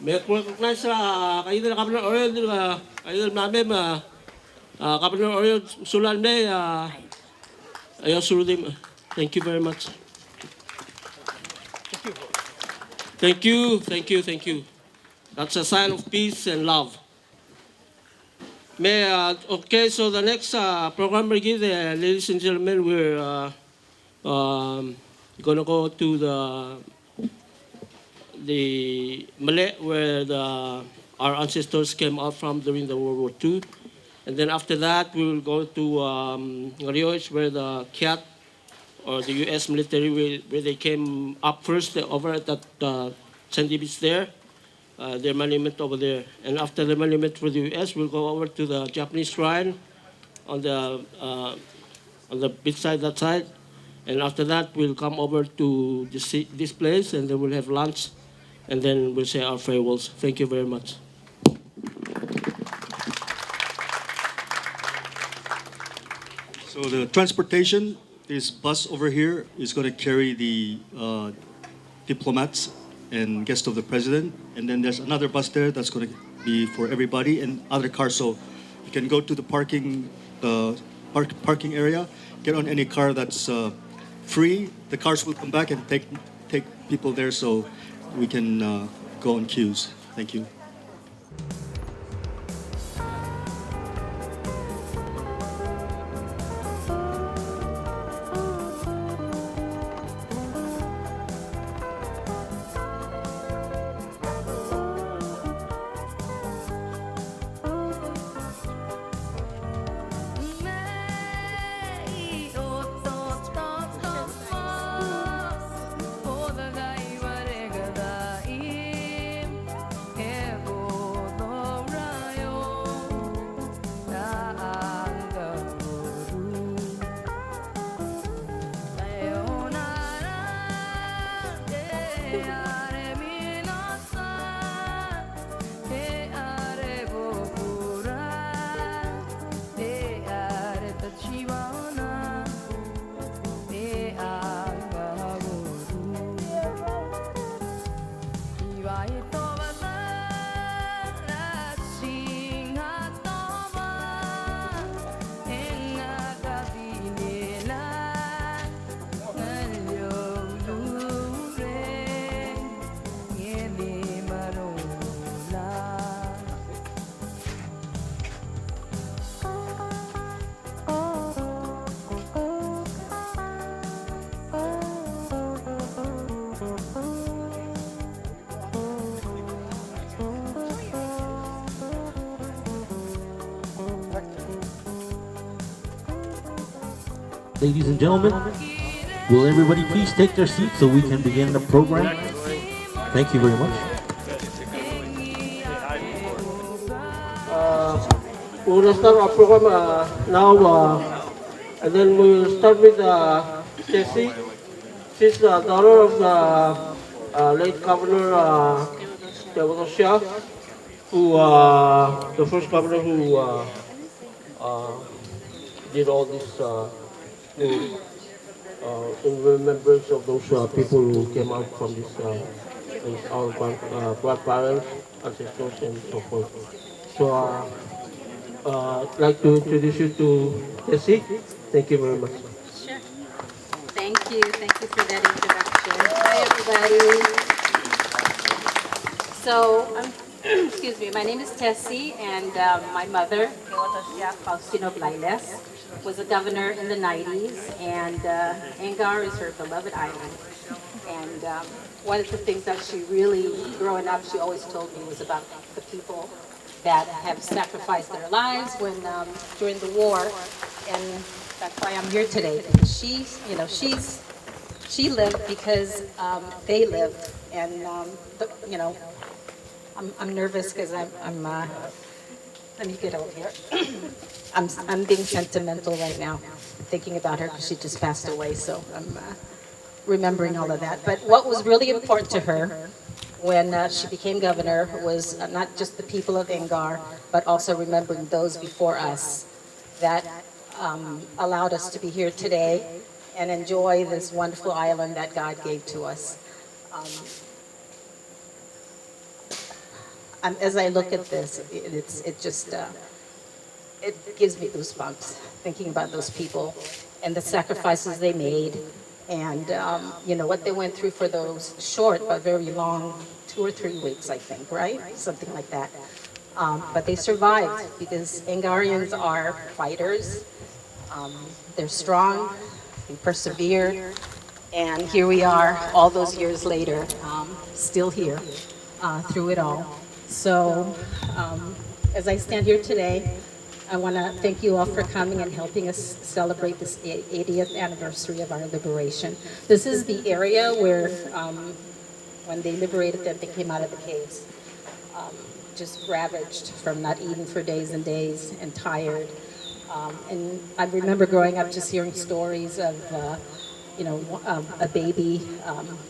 May recognize kayo na Governor Oriol, kayo na namin, Governor Oriol Sulan May, ayaw surudim. Thank you very much. Thank you, thank you, thank you. That's a sign of peace and love. May, okay, so the next program review, ladies and gentlemen, we're going to go to the Malay, where our ancestors came out from during the World War II. And then after that, we will go to Ngarios, where the CAT or the U.S. military, where they came up first over at that Sandy Beach there. Their monument over there. And after the monument for the U.S., we'll go over to the Japanese shrine on the beach side, that side. And after that, we'll come over to this place, and then we'll have lunch, and then we'll say our farewells. Thank you very much. So the transportation, this bus over here is going to carry the diplomats and guests of the president. And then there's another bus there that's going to be for everybody and other cars. So you can go to the parking area, get on any car that's free. The cars will come back and take people there so we can go on queues. Thank you. Ladies and gentlemen, will everybody please take their seats so we can begin the program? Thank you very much. We will start our program now, and then we will start with Jessie. She's the daughter of the late Governor Teodosio, who the first governor who did all this in remembrance of those people who came out from this, our grandparents, ancestors, and so forth. So I'd like to introduce you to Jessie. Thank you very much. Sure. Thank you. Thank you for that introduction. Hi, everybody. So, excuse me, my name is Tessie, and my mother, Teodosio Faustino Blailes, was a governor in the 90s, and Angaur is her beloved island. And one of the things that she really, growing up, she always told me was about the people that have sacrificed their lives when during the war, and that's why I'm here today. She lived because they lived, and I'm nervous because I'm let me get over here. I'm being sentimental right now, thinking about her because she just passed away, so I'm remembering all of that. But what was really important to her when she became governor was not just the people of Angaur, but also remembering those before us that allowed us to be here today and enjoy this wonderful island that God gave to us. As I look at this, it gives me goosebumps thinking about those people and the sacrifices they made, and what they went through for those short but very long 2 or 3 weeks, I think, right? Something like that. But they survived because Angaurians are fighters. They're strong. They persevered, and here we are, all those years later, still here through it all. So, as I stand here today, I want to thank you all for coming and helping us celebrate this 80th anniversary of our liberation. This is the area where, when they liberated them, they came out of the caves, just ravaged from not eating for days and days and tired. And I remember growing up just hearing stories of, a baby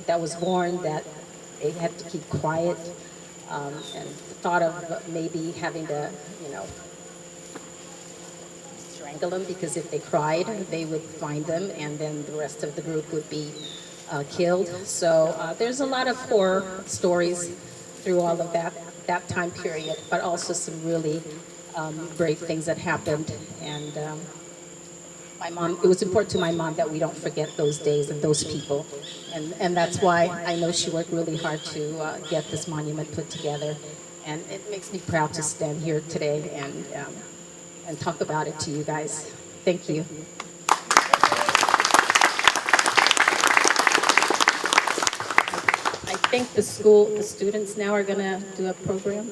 that was born that they had to keep quiet, and the thought of maybe having to, strangle them because if they cried, they would find them, and then the rest of the group would be killed. So there's a lot of horror stories through all of that time period, but also some really brave things that happened. And my mom, it was important to my mom that we don't forget those days and those people. And that's why I know she worked really hard to get this monument put together. And it makes me proud to stand here today and talk about it to you guys. Thank you. I think the students now are going to do a program.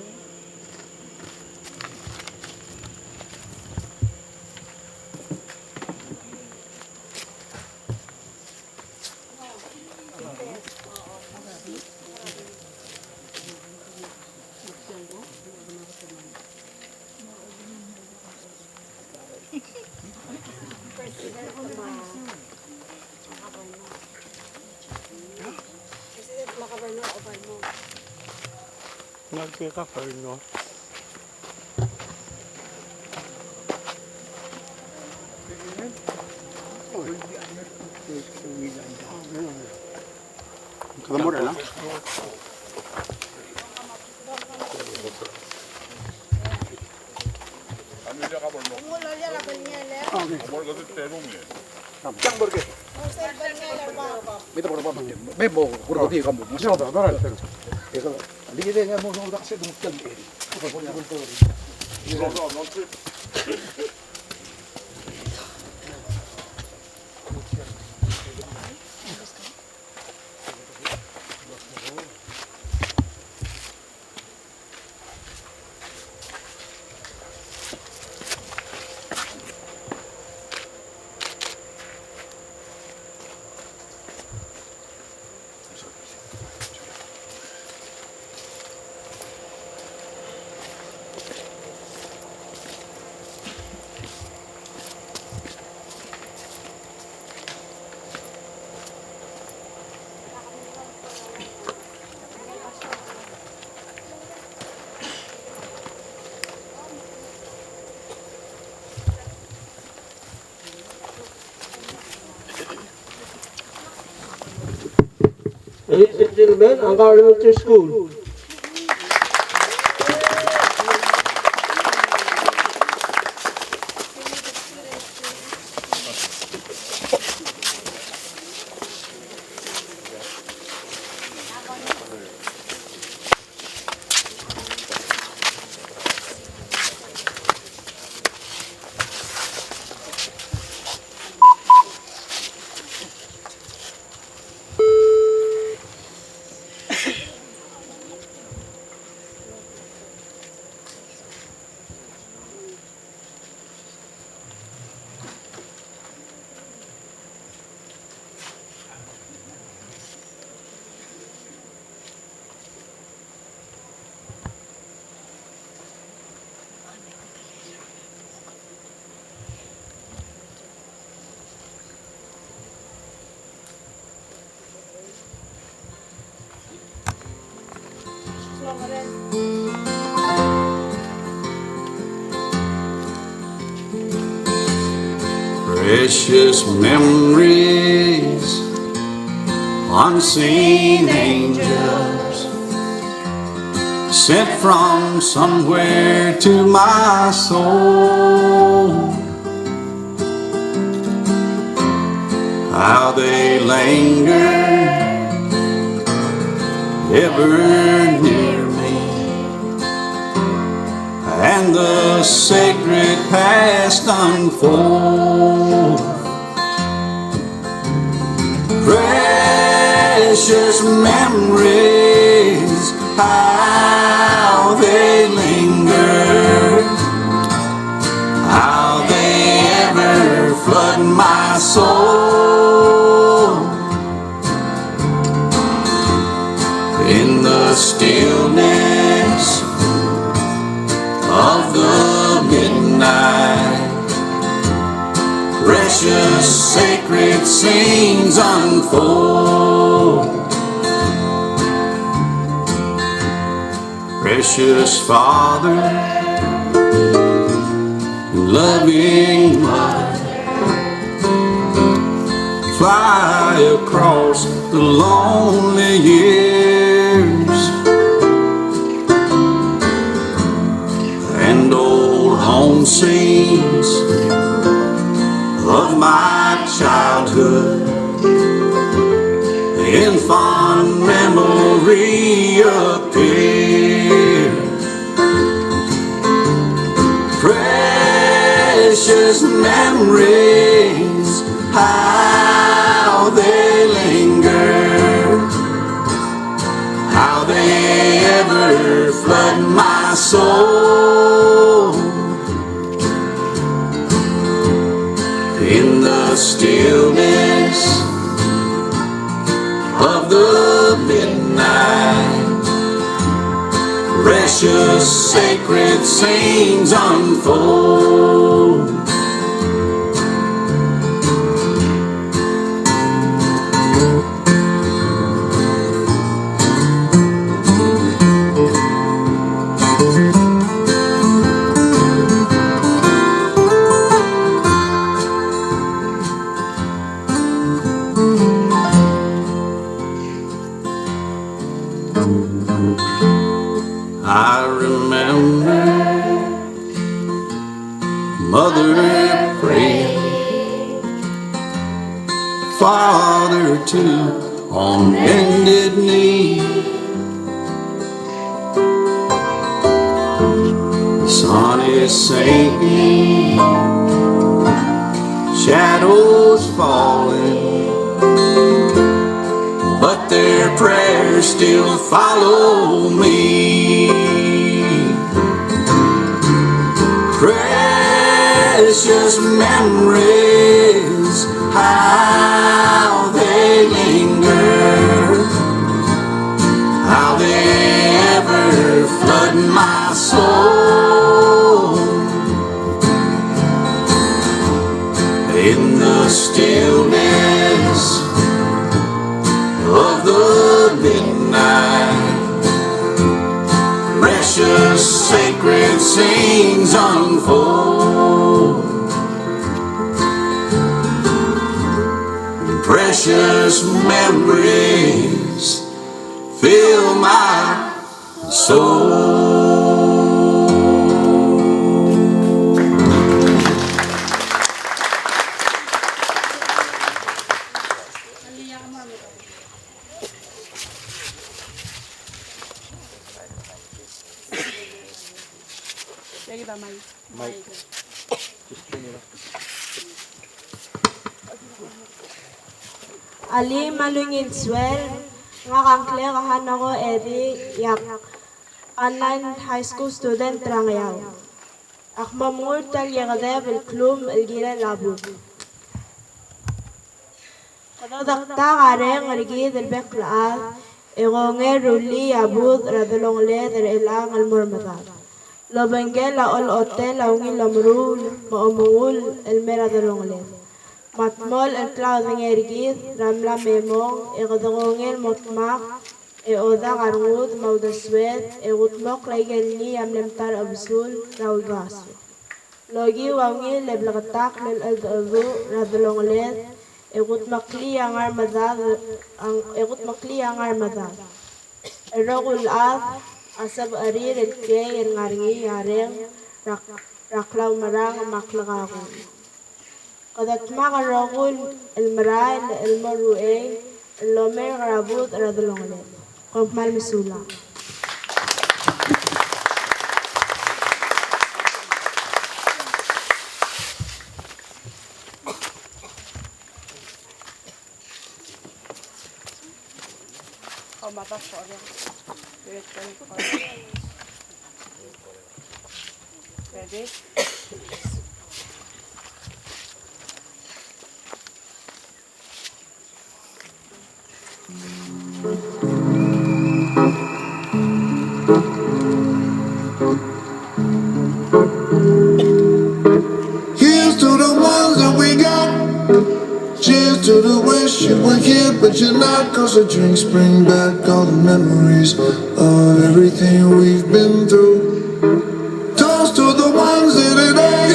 Ladies and gentlemen, Angaur Elementary School. Precious memories, unseen angels sent from somewhere to my soul. How they linger ever near me, and the sacred past unfold. Precious memories, how scenes unfold. Precious Father, loving Mother, fly across the lonely years, and old home scenes of my childhood in fond memory appear. Precious memories, how they linger, how they ever flood my soul. In the stillness of the midnight, precious sacred scenes unfold. I remember Mother praying, Father too on bended knee. The sun is sinking, shadows falling, but their prayers still follow me. Precious memories, how they linger, how they ever flood my soul. In the stillness of the midnight, precious sacred scenes unfold. Precious memories fill my soul. Ali malungin swel nga kankle kahan ako edi yak online high school student rangyaw. Akmamur tal yagade bil klum ilgira labu. Kadadakta kare ngarigi del beklaad igonge ruli abud radolong le der ilang almurmatad. Lobengel la ol hotel aungi lamrul maumul el meradolong le. Matmol el cloud ng ergid, ramla memong, egodongel motmak, oda garngud, maudaswet, egutmok laigel ni amlemtar absul, raul gaso. Logi wangi leblagatak lel aldu radlongled, egutmakli ang armadad. Erogul ad, asab arir el kay el ngaringi yareng, raklaw marang maklagagun. قد الرجل المراي المروي اللومي غرابوت ردلونغلي قم مال مسؤولا Ready? Here's to the ones that we got. Cheers to the wish wish you were here, but you're not. 'Cause the drinks bring back all the memories of everything we've been through. Toast to the ones here today.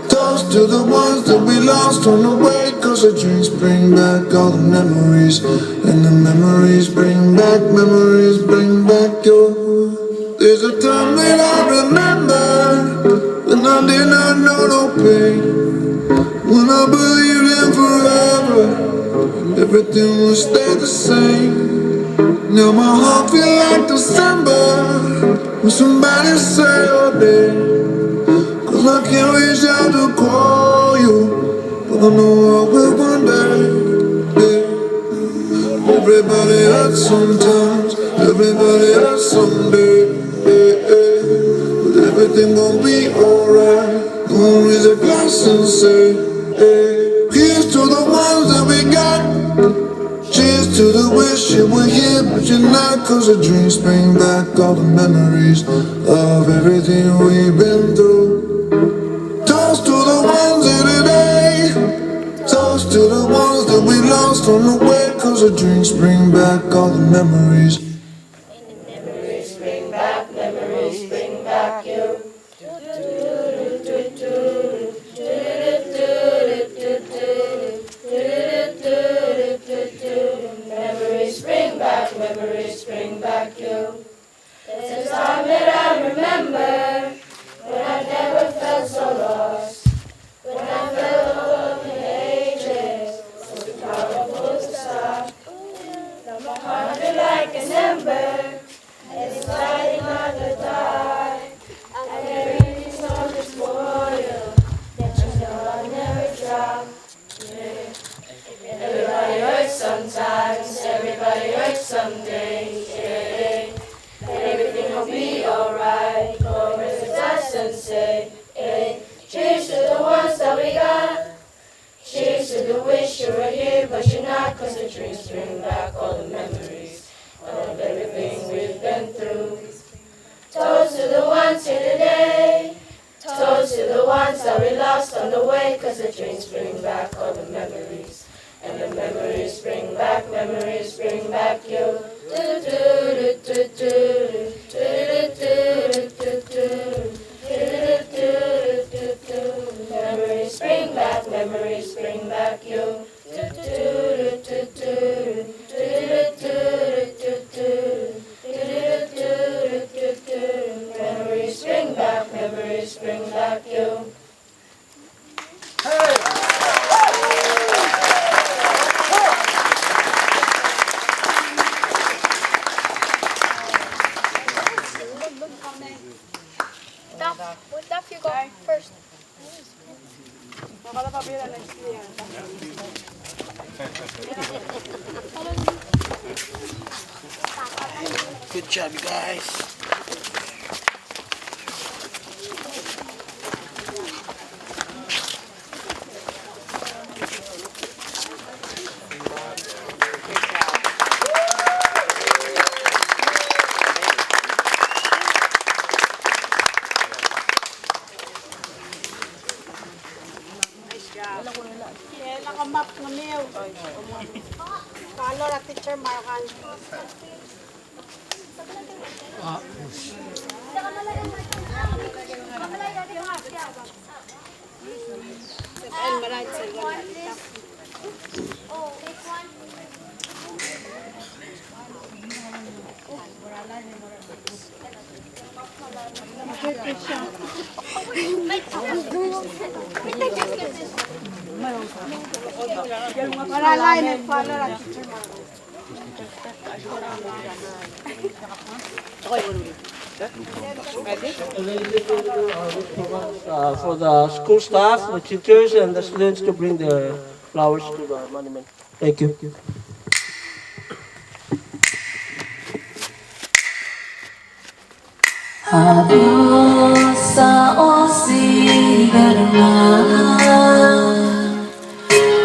Toast to the ones that we lost on the way. 'Cause the drinks bring back all the memories. And the memories bring back your. There's a time that I remember when I did not know no pain. When I believed in forever, everything will stay the same. Now my heart feel like December when somebody say your name. 'Cause I can't reach out to call you, but I know I will one day. Yeah. Everybody hurts sometimes, everybody hurts someday. Yeah, yeah. But everything gon' be alright. Gonna raise a glass and say, hey. Here's to the ones that we got. Cheers to the wish you were here, but you're not. 'Cause the dreams bring back all the memories of everything we've been through. Toast to the ones in today. Toast to the ones that we lost on the way. 'Cause the drinks bring back all the memories. Good job, guys. For the school staff, the teachers, and the students to bring their flowers to the monument. Thank you. Adiós sa osigarna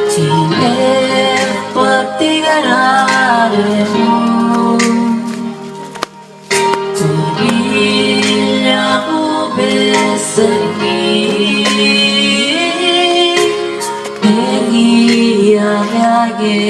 Tine patigararemo Turilya ubesani Nengi amyage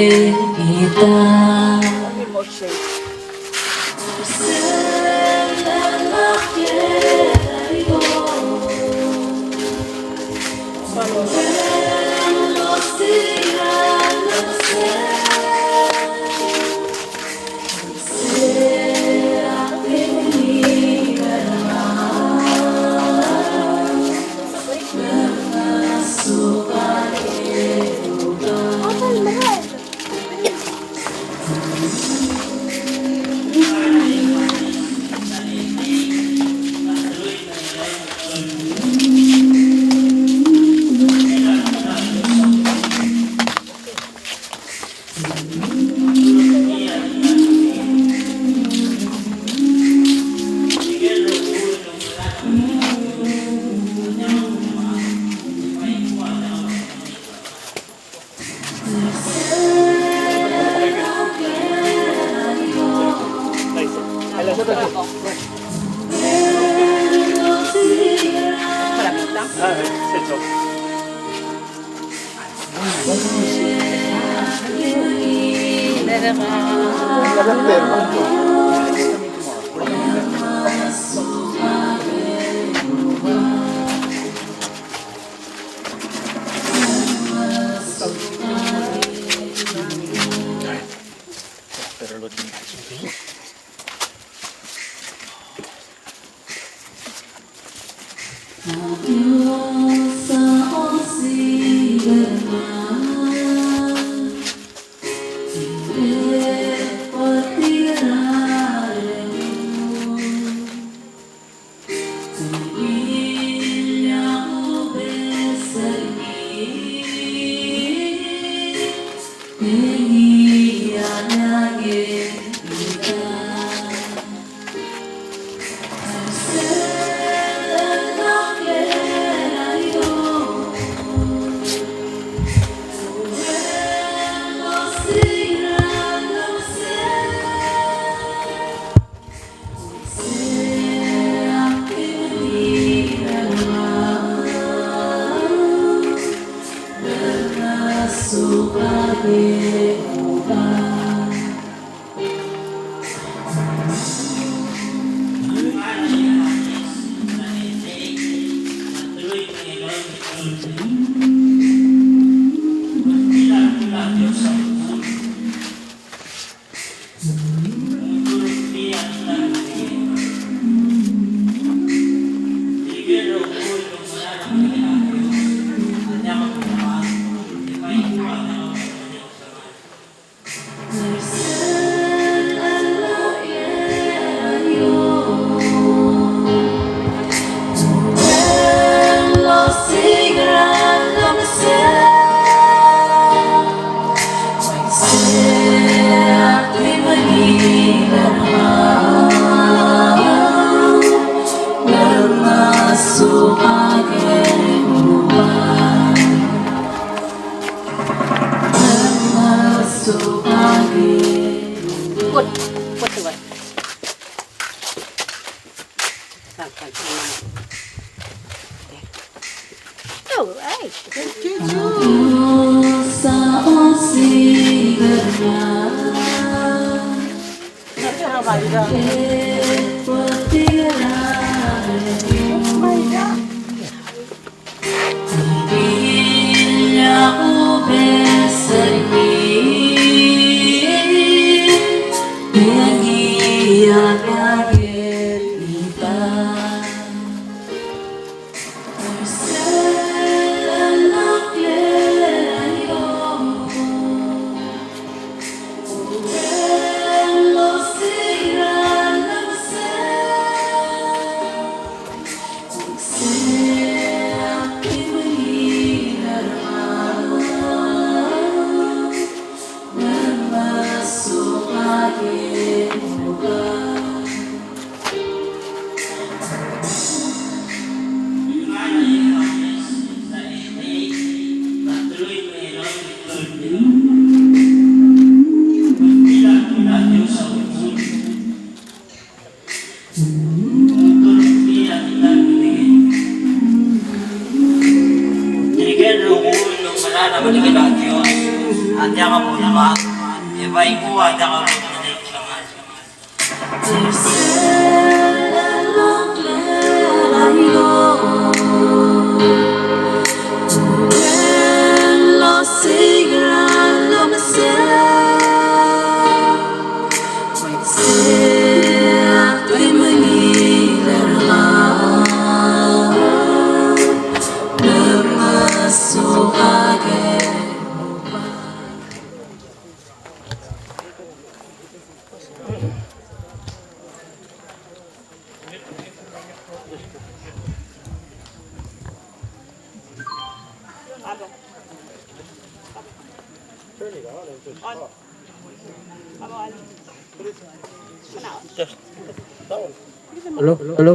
Hello, hello.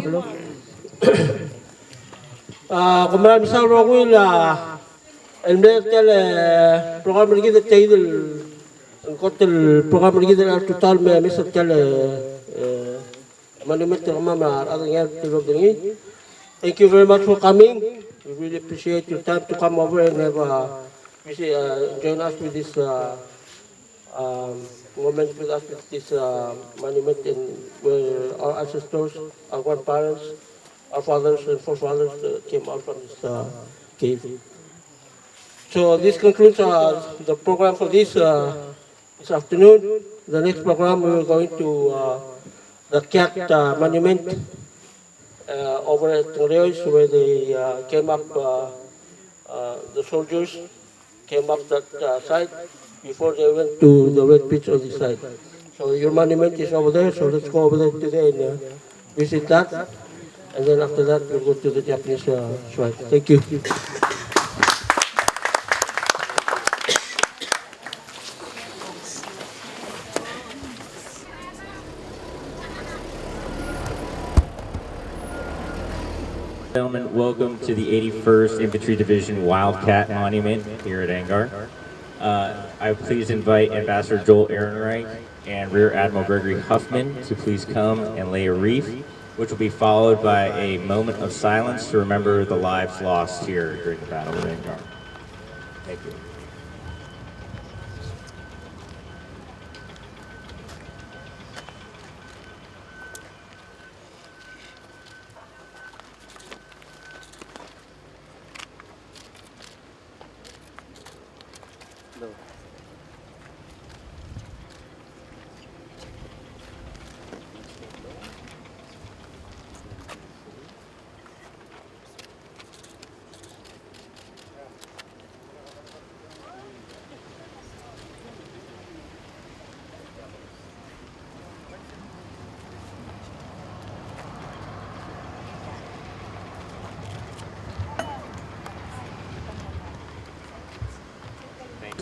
Kumaran misal rogo el mertel program lagi de tail el program lagi de total me misal tel monument mama adanya tilo dengi. Thank you very much for coming. We really appreciate your time to come over and have join us with this moment with us with this monument in where our ancestors, our grandparents, our fathers and forefathers came out from this cave. So this concludes the program for this afternoon. The next program we are going to the cat monument over at Reus where they came up, the soldiers came up that side before they went to the red pitch on this side. So your monument is over there, so let's go over there today and visit that. And then after that, we'll go to the Japanese shrine. Thank you. Gentlemen, welcome to the 81st Infantry Division Wildcat Monument here at Angaur. I please invite Ambassador Joel Ehrenreich and Rear Admiral Gregory Huffman to please come and lay a wreath, which will be followed by a moment of silence to remember the lives lost here during the Battle of Angaur. Thank you.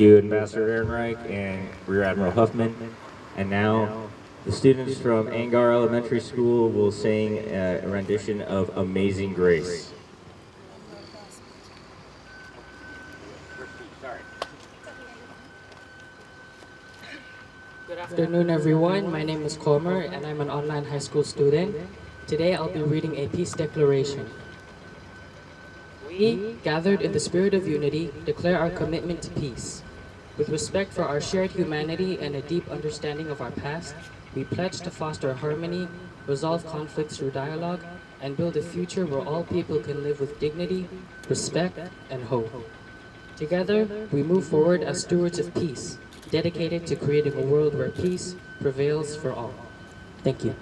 Thank you, Ambassador Ehrenreich and Rear Admiral Huffman. And now, the students from Angaur Elementary School will sing a rendition of Amazing Grace. Good afternoon, everyone. My name is Comer, and I'm an online high school student. Today, I'll be reading a peace declaration. We, gathered in the spirit of unity, declare our commitment to peace. With respect for our shared humanity and a deep understanding of our past, we pledge to foster harmony, resolve conflicts through dialogue, and build a future where all people can live with dignity, respect, and hope. Together, we move forward as stewards of peace, dedicated to creating a world where peace prevails for all. Thank you.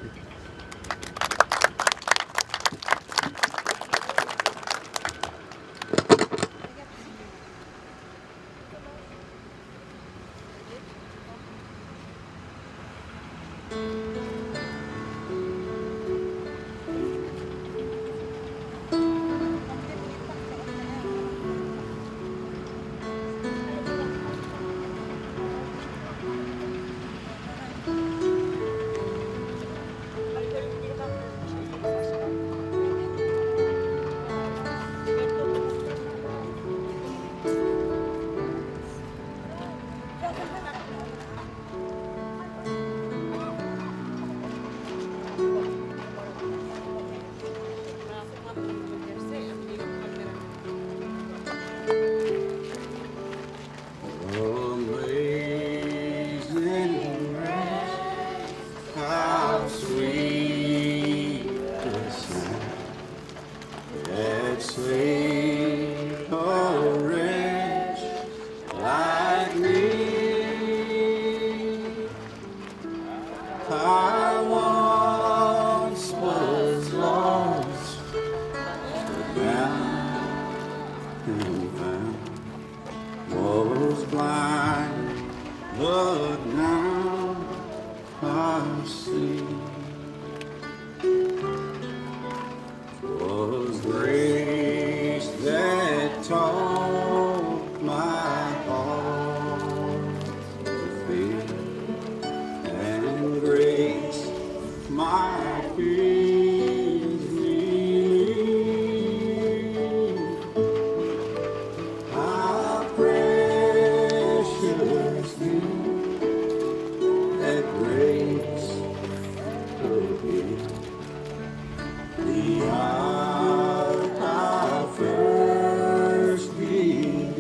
but now I see was grace that taught my heart to fear, and grace my fears relieved. How precious gift that grace could give. The hour I first believed.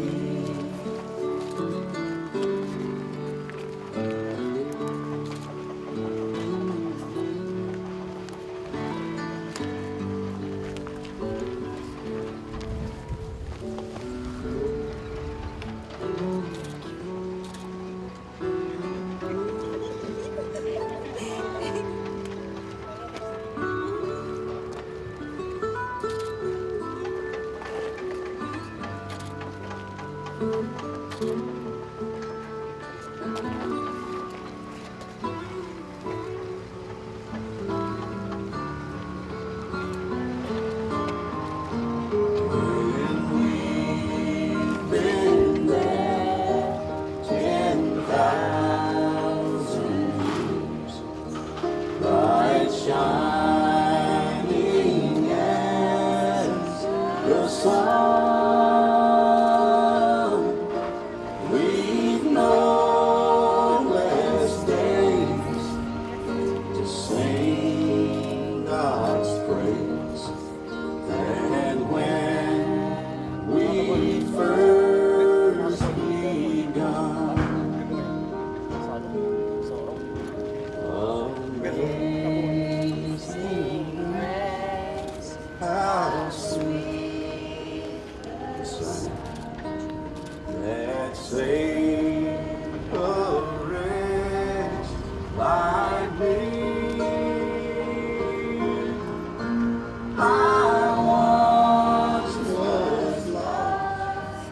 Been there 10,000 years, bright shining as the sun. We've no less days to sing God's praise than when we first begun. Amazing grace, how sweet the sound that saved a wretch like me. I once was lost,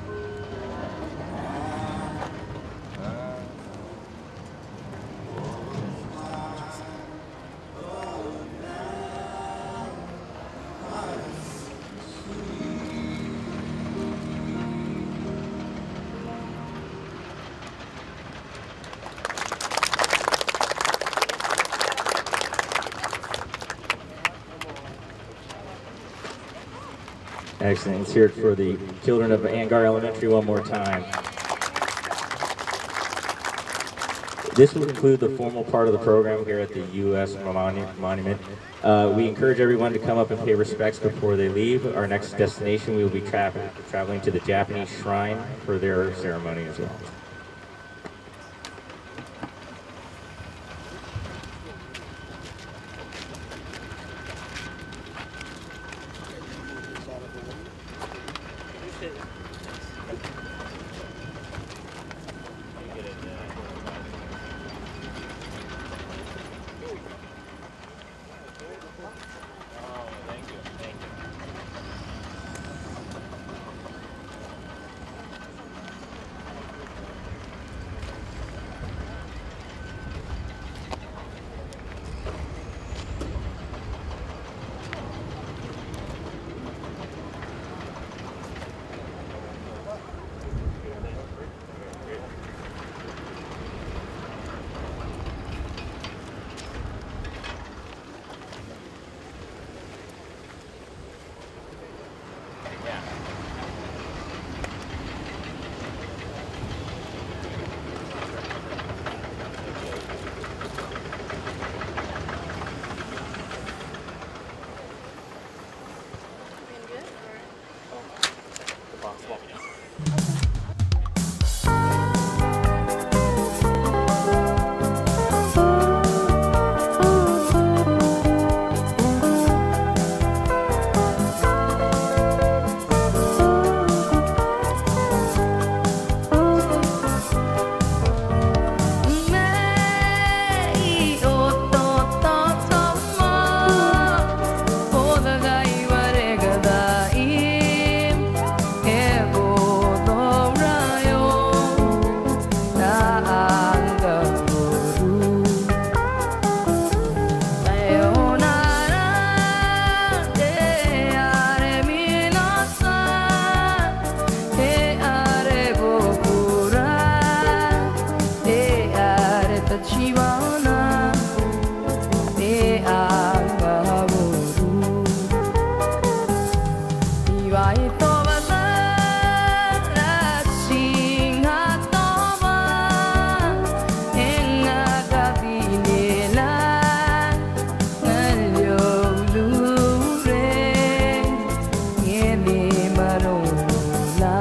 Excellent. Let's hear it for the children of Angaur Elementary one more time. This will conclude the formal part of the program here at the U.S. Monument. We encourage everyone to come up and pay respects before they leave. Our next destination, we will be traveling to the Japanese shrine for their ceremony as well. jiwana te Angauru Iwai toba sing hatoma enga kabinela ngalyolure ngene marola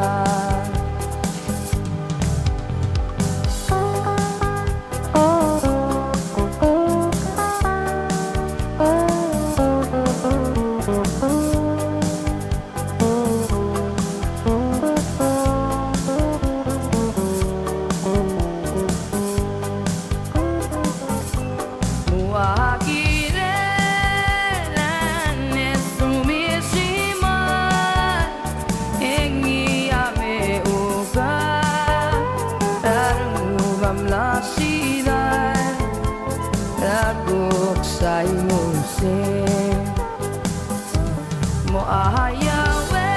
Mo ayawe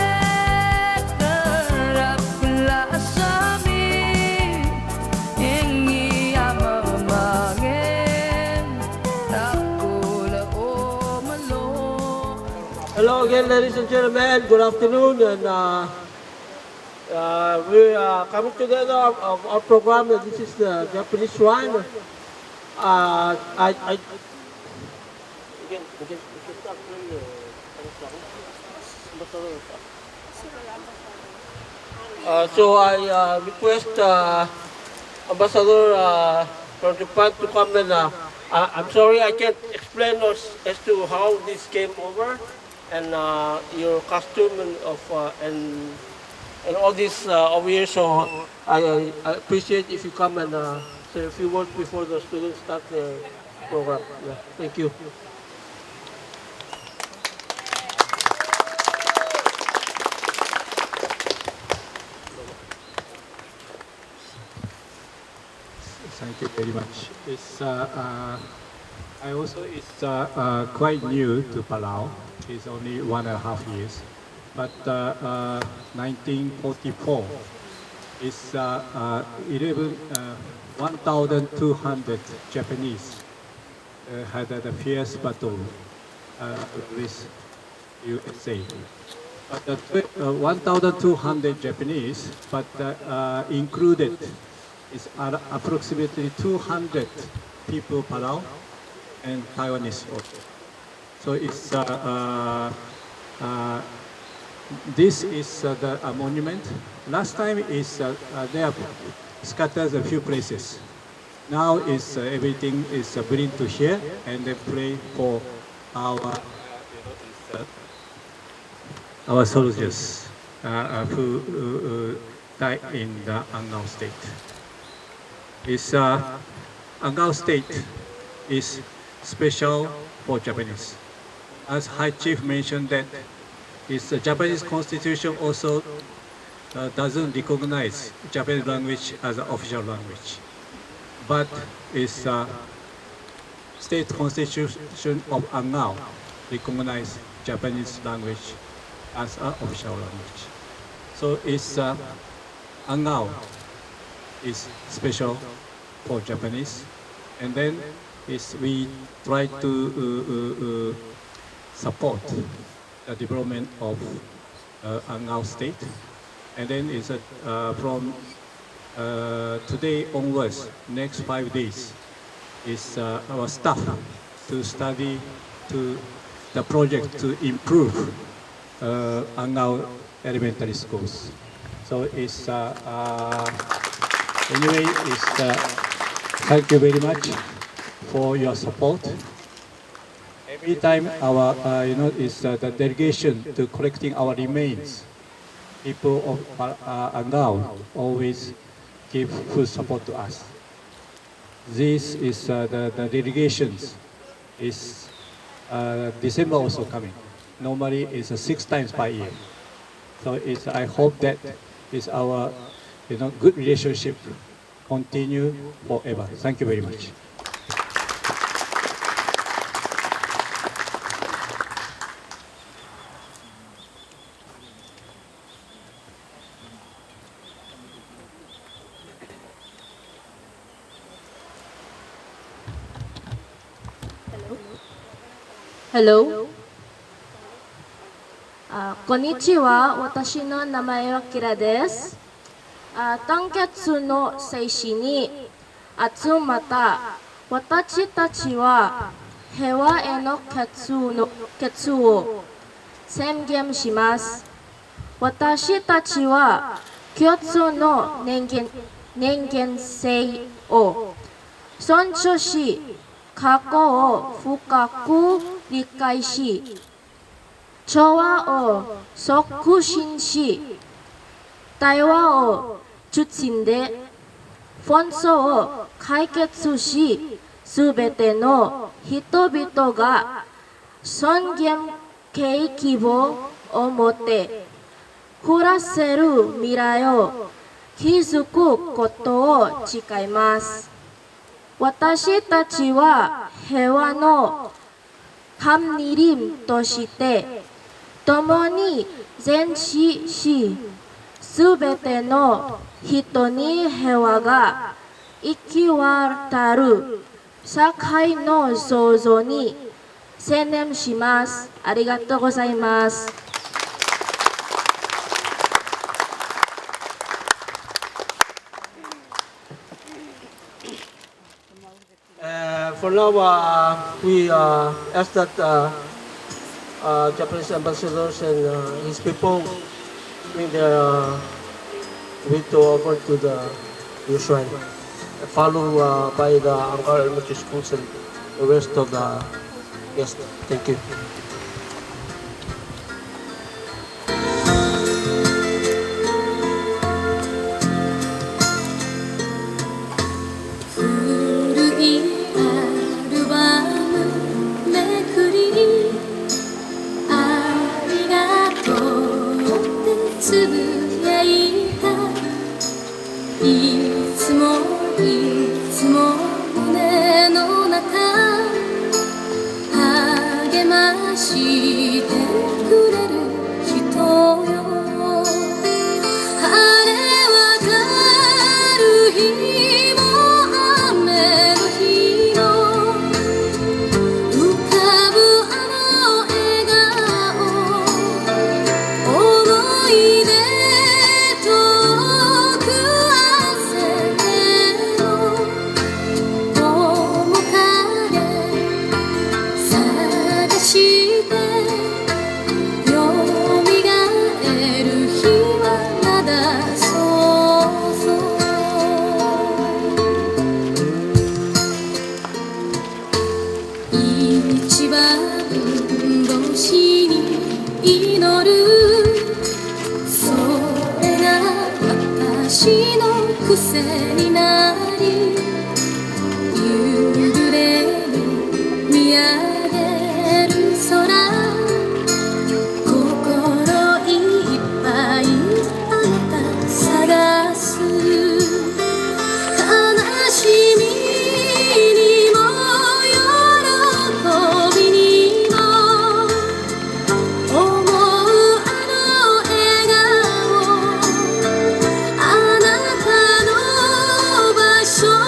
terap lasami Ingi amamangin Takula o malo Hello again, ladies and gentlemen. Good afternoon, and we are coming together of our program. This is the Japanese shrine. I so I request Ambassador from Japan to come and I'm sorry I can't explain as to how this came over and your costume and all this over here. So I appreciate if you come and say a few words before the students start their program. Yeah, thank you. Thank you very much. I also is quite new to Palau. It's only 1.5 years. But 1944 is 1,200 Japanese had the fierce battle with USA. But 1,200 Japanese, but included is approximately 200 people Palau and Taiwanese also. So it's this is the monument. Last time is they have scattered a few places. Now is everything is bring to here and they pray for our soldiers who died in the Angaur state. Angaur state is special for Japanese. As High Chief mentioned that the Japanese constitution also doesn't recognize Japanese language as an official language. But it's state constitution of Angaur recognize Japanese language as an official language. So it's Angaur is special for Japanese, and then we try to support the development of Angaur state, and then it's from today onwards, next 5 days, is our staff to study the project to improve Angaur elementary schools. So it's anyway, thank you very much for your support. Every time our the delegation to collecting our remains, people of Angaur always give full support to us. This is the delegations is December also coming. Normally it's 6 times per year. So I hope that is our good relationship continue forever. Thank you very much. Hello? こんにちは。私の名前はキラです。単決の祭祀に集まった私たちは平和への決を宣言します。私たちは共通の人間性を尊重し、過去を深く理解し、調和を促進し、対話を中心で紛争を解決し、すべての人々が尊厳敬希望を持って暮らせる未来を築くことを誓います。私たちは平和の管理人として共に前進し、すべての人に平和が行き渡る社会の創造に専念します。ありがとうございます。For now, we ask that Japanese ambassadors and his people bring their way to offer to the shrine, followed by the Angaur Elementary Schools and the rest of the guests. Thank you. So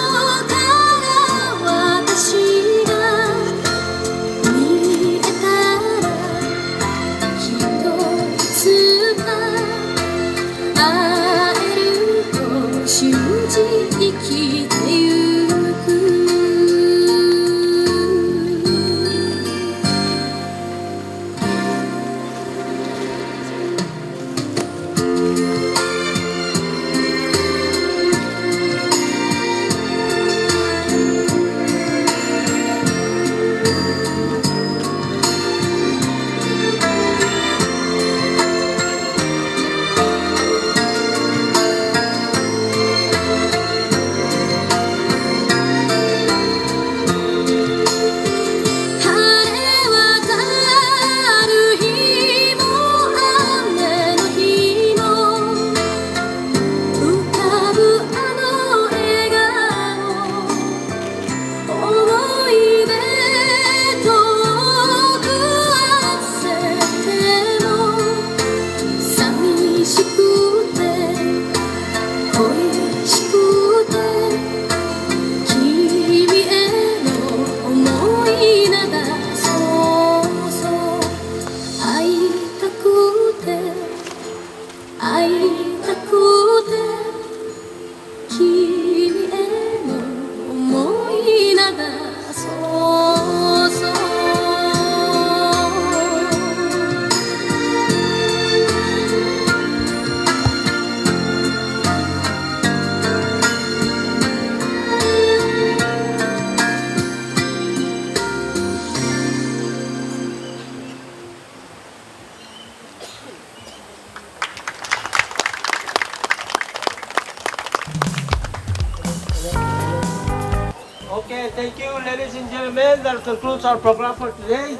Okay, thank you, ladies and gentlemen. That concludes our program for today.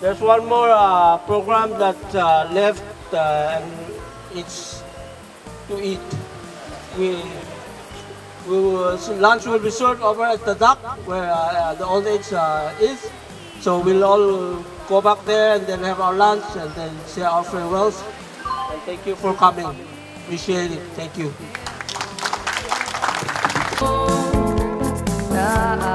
There's one more program that left, and it's to eat. We, lunch will be served over at the dock where the old age is. So we'll all go back there and then have our lunch and then say our farewells. And thank you for coming. Appreciate it. Thank you. Ah,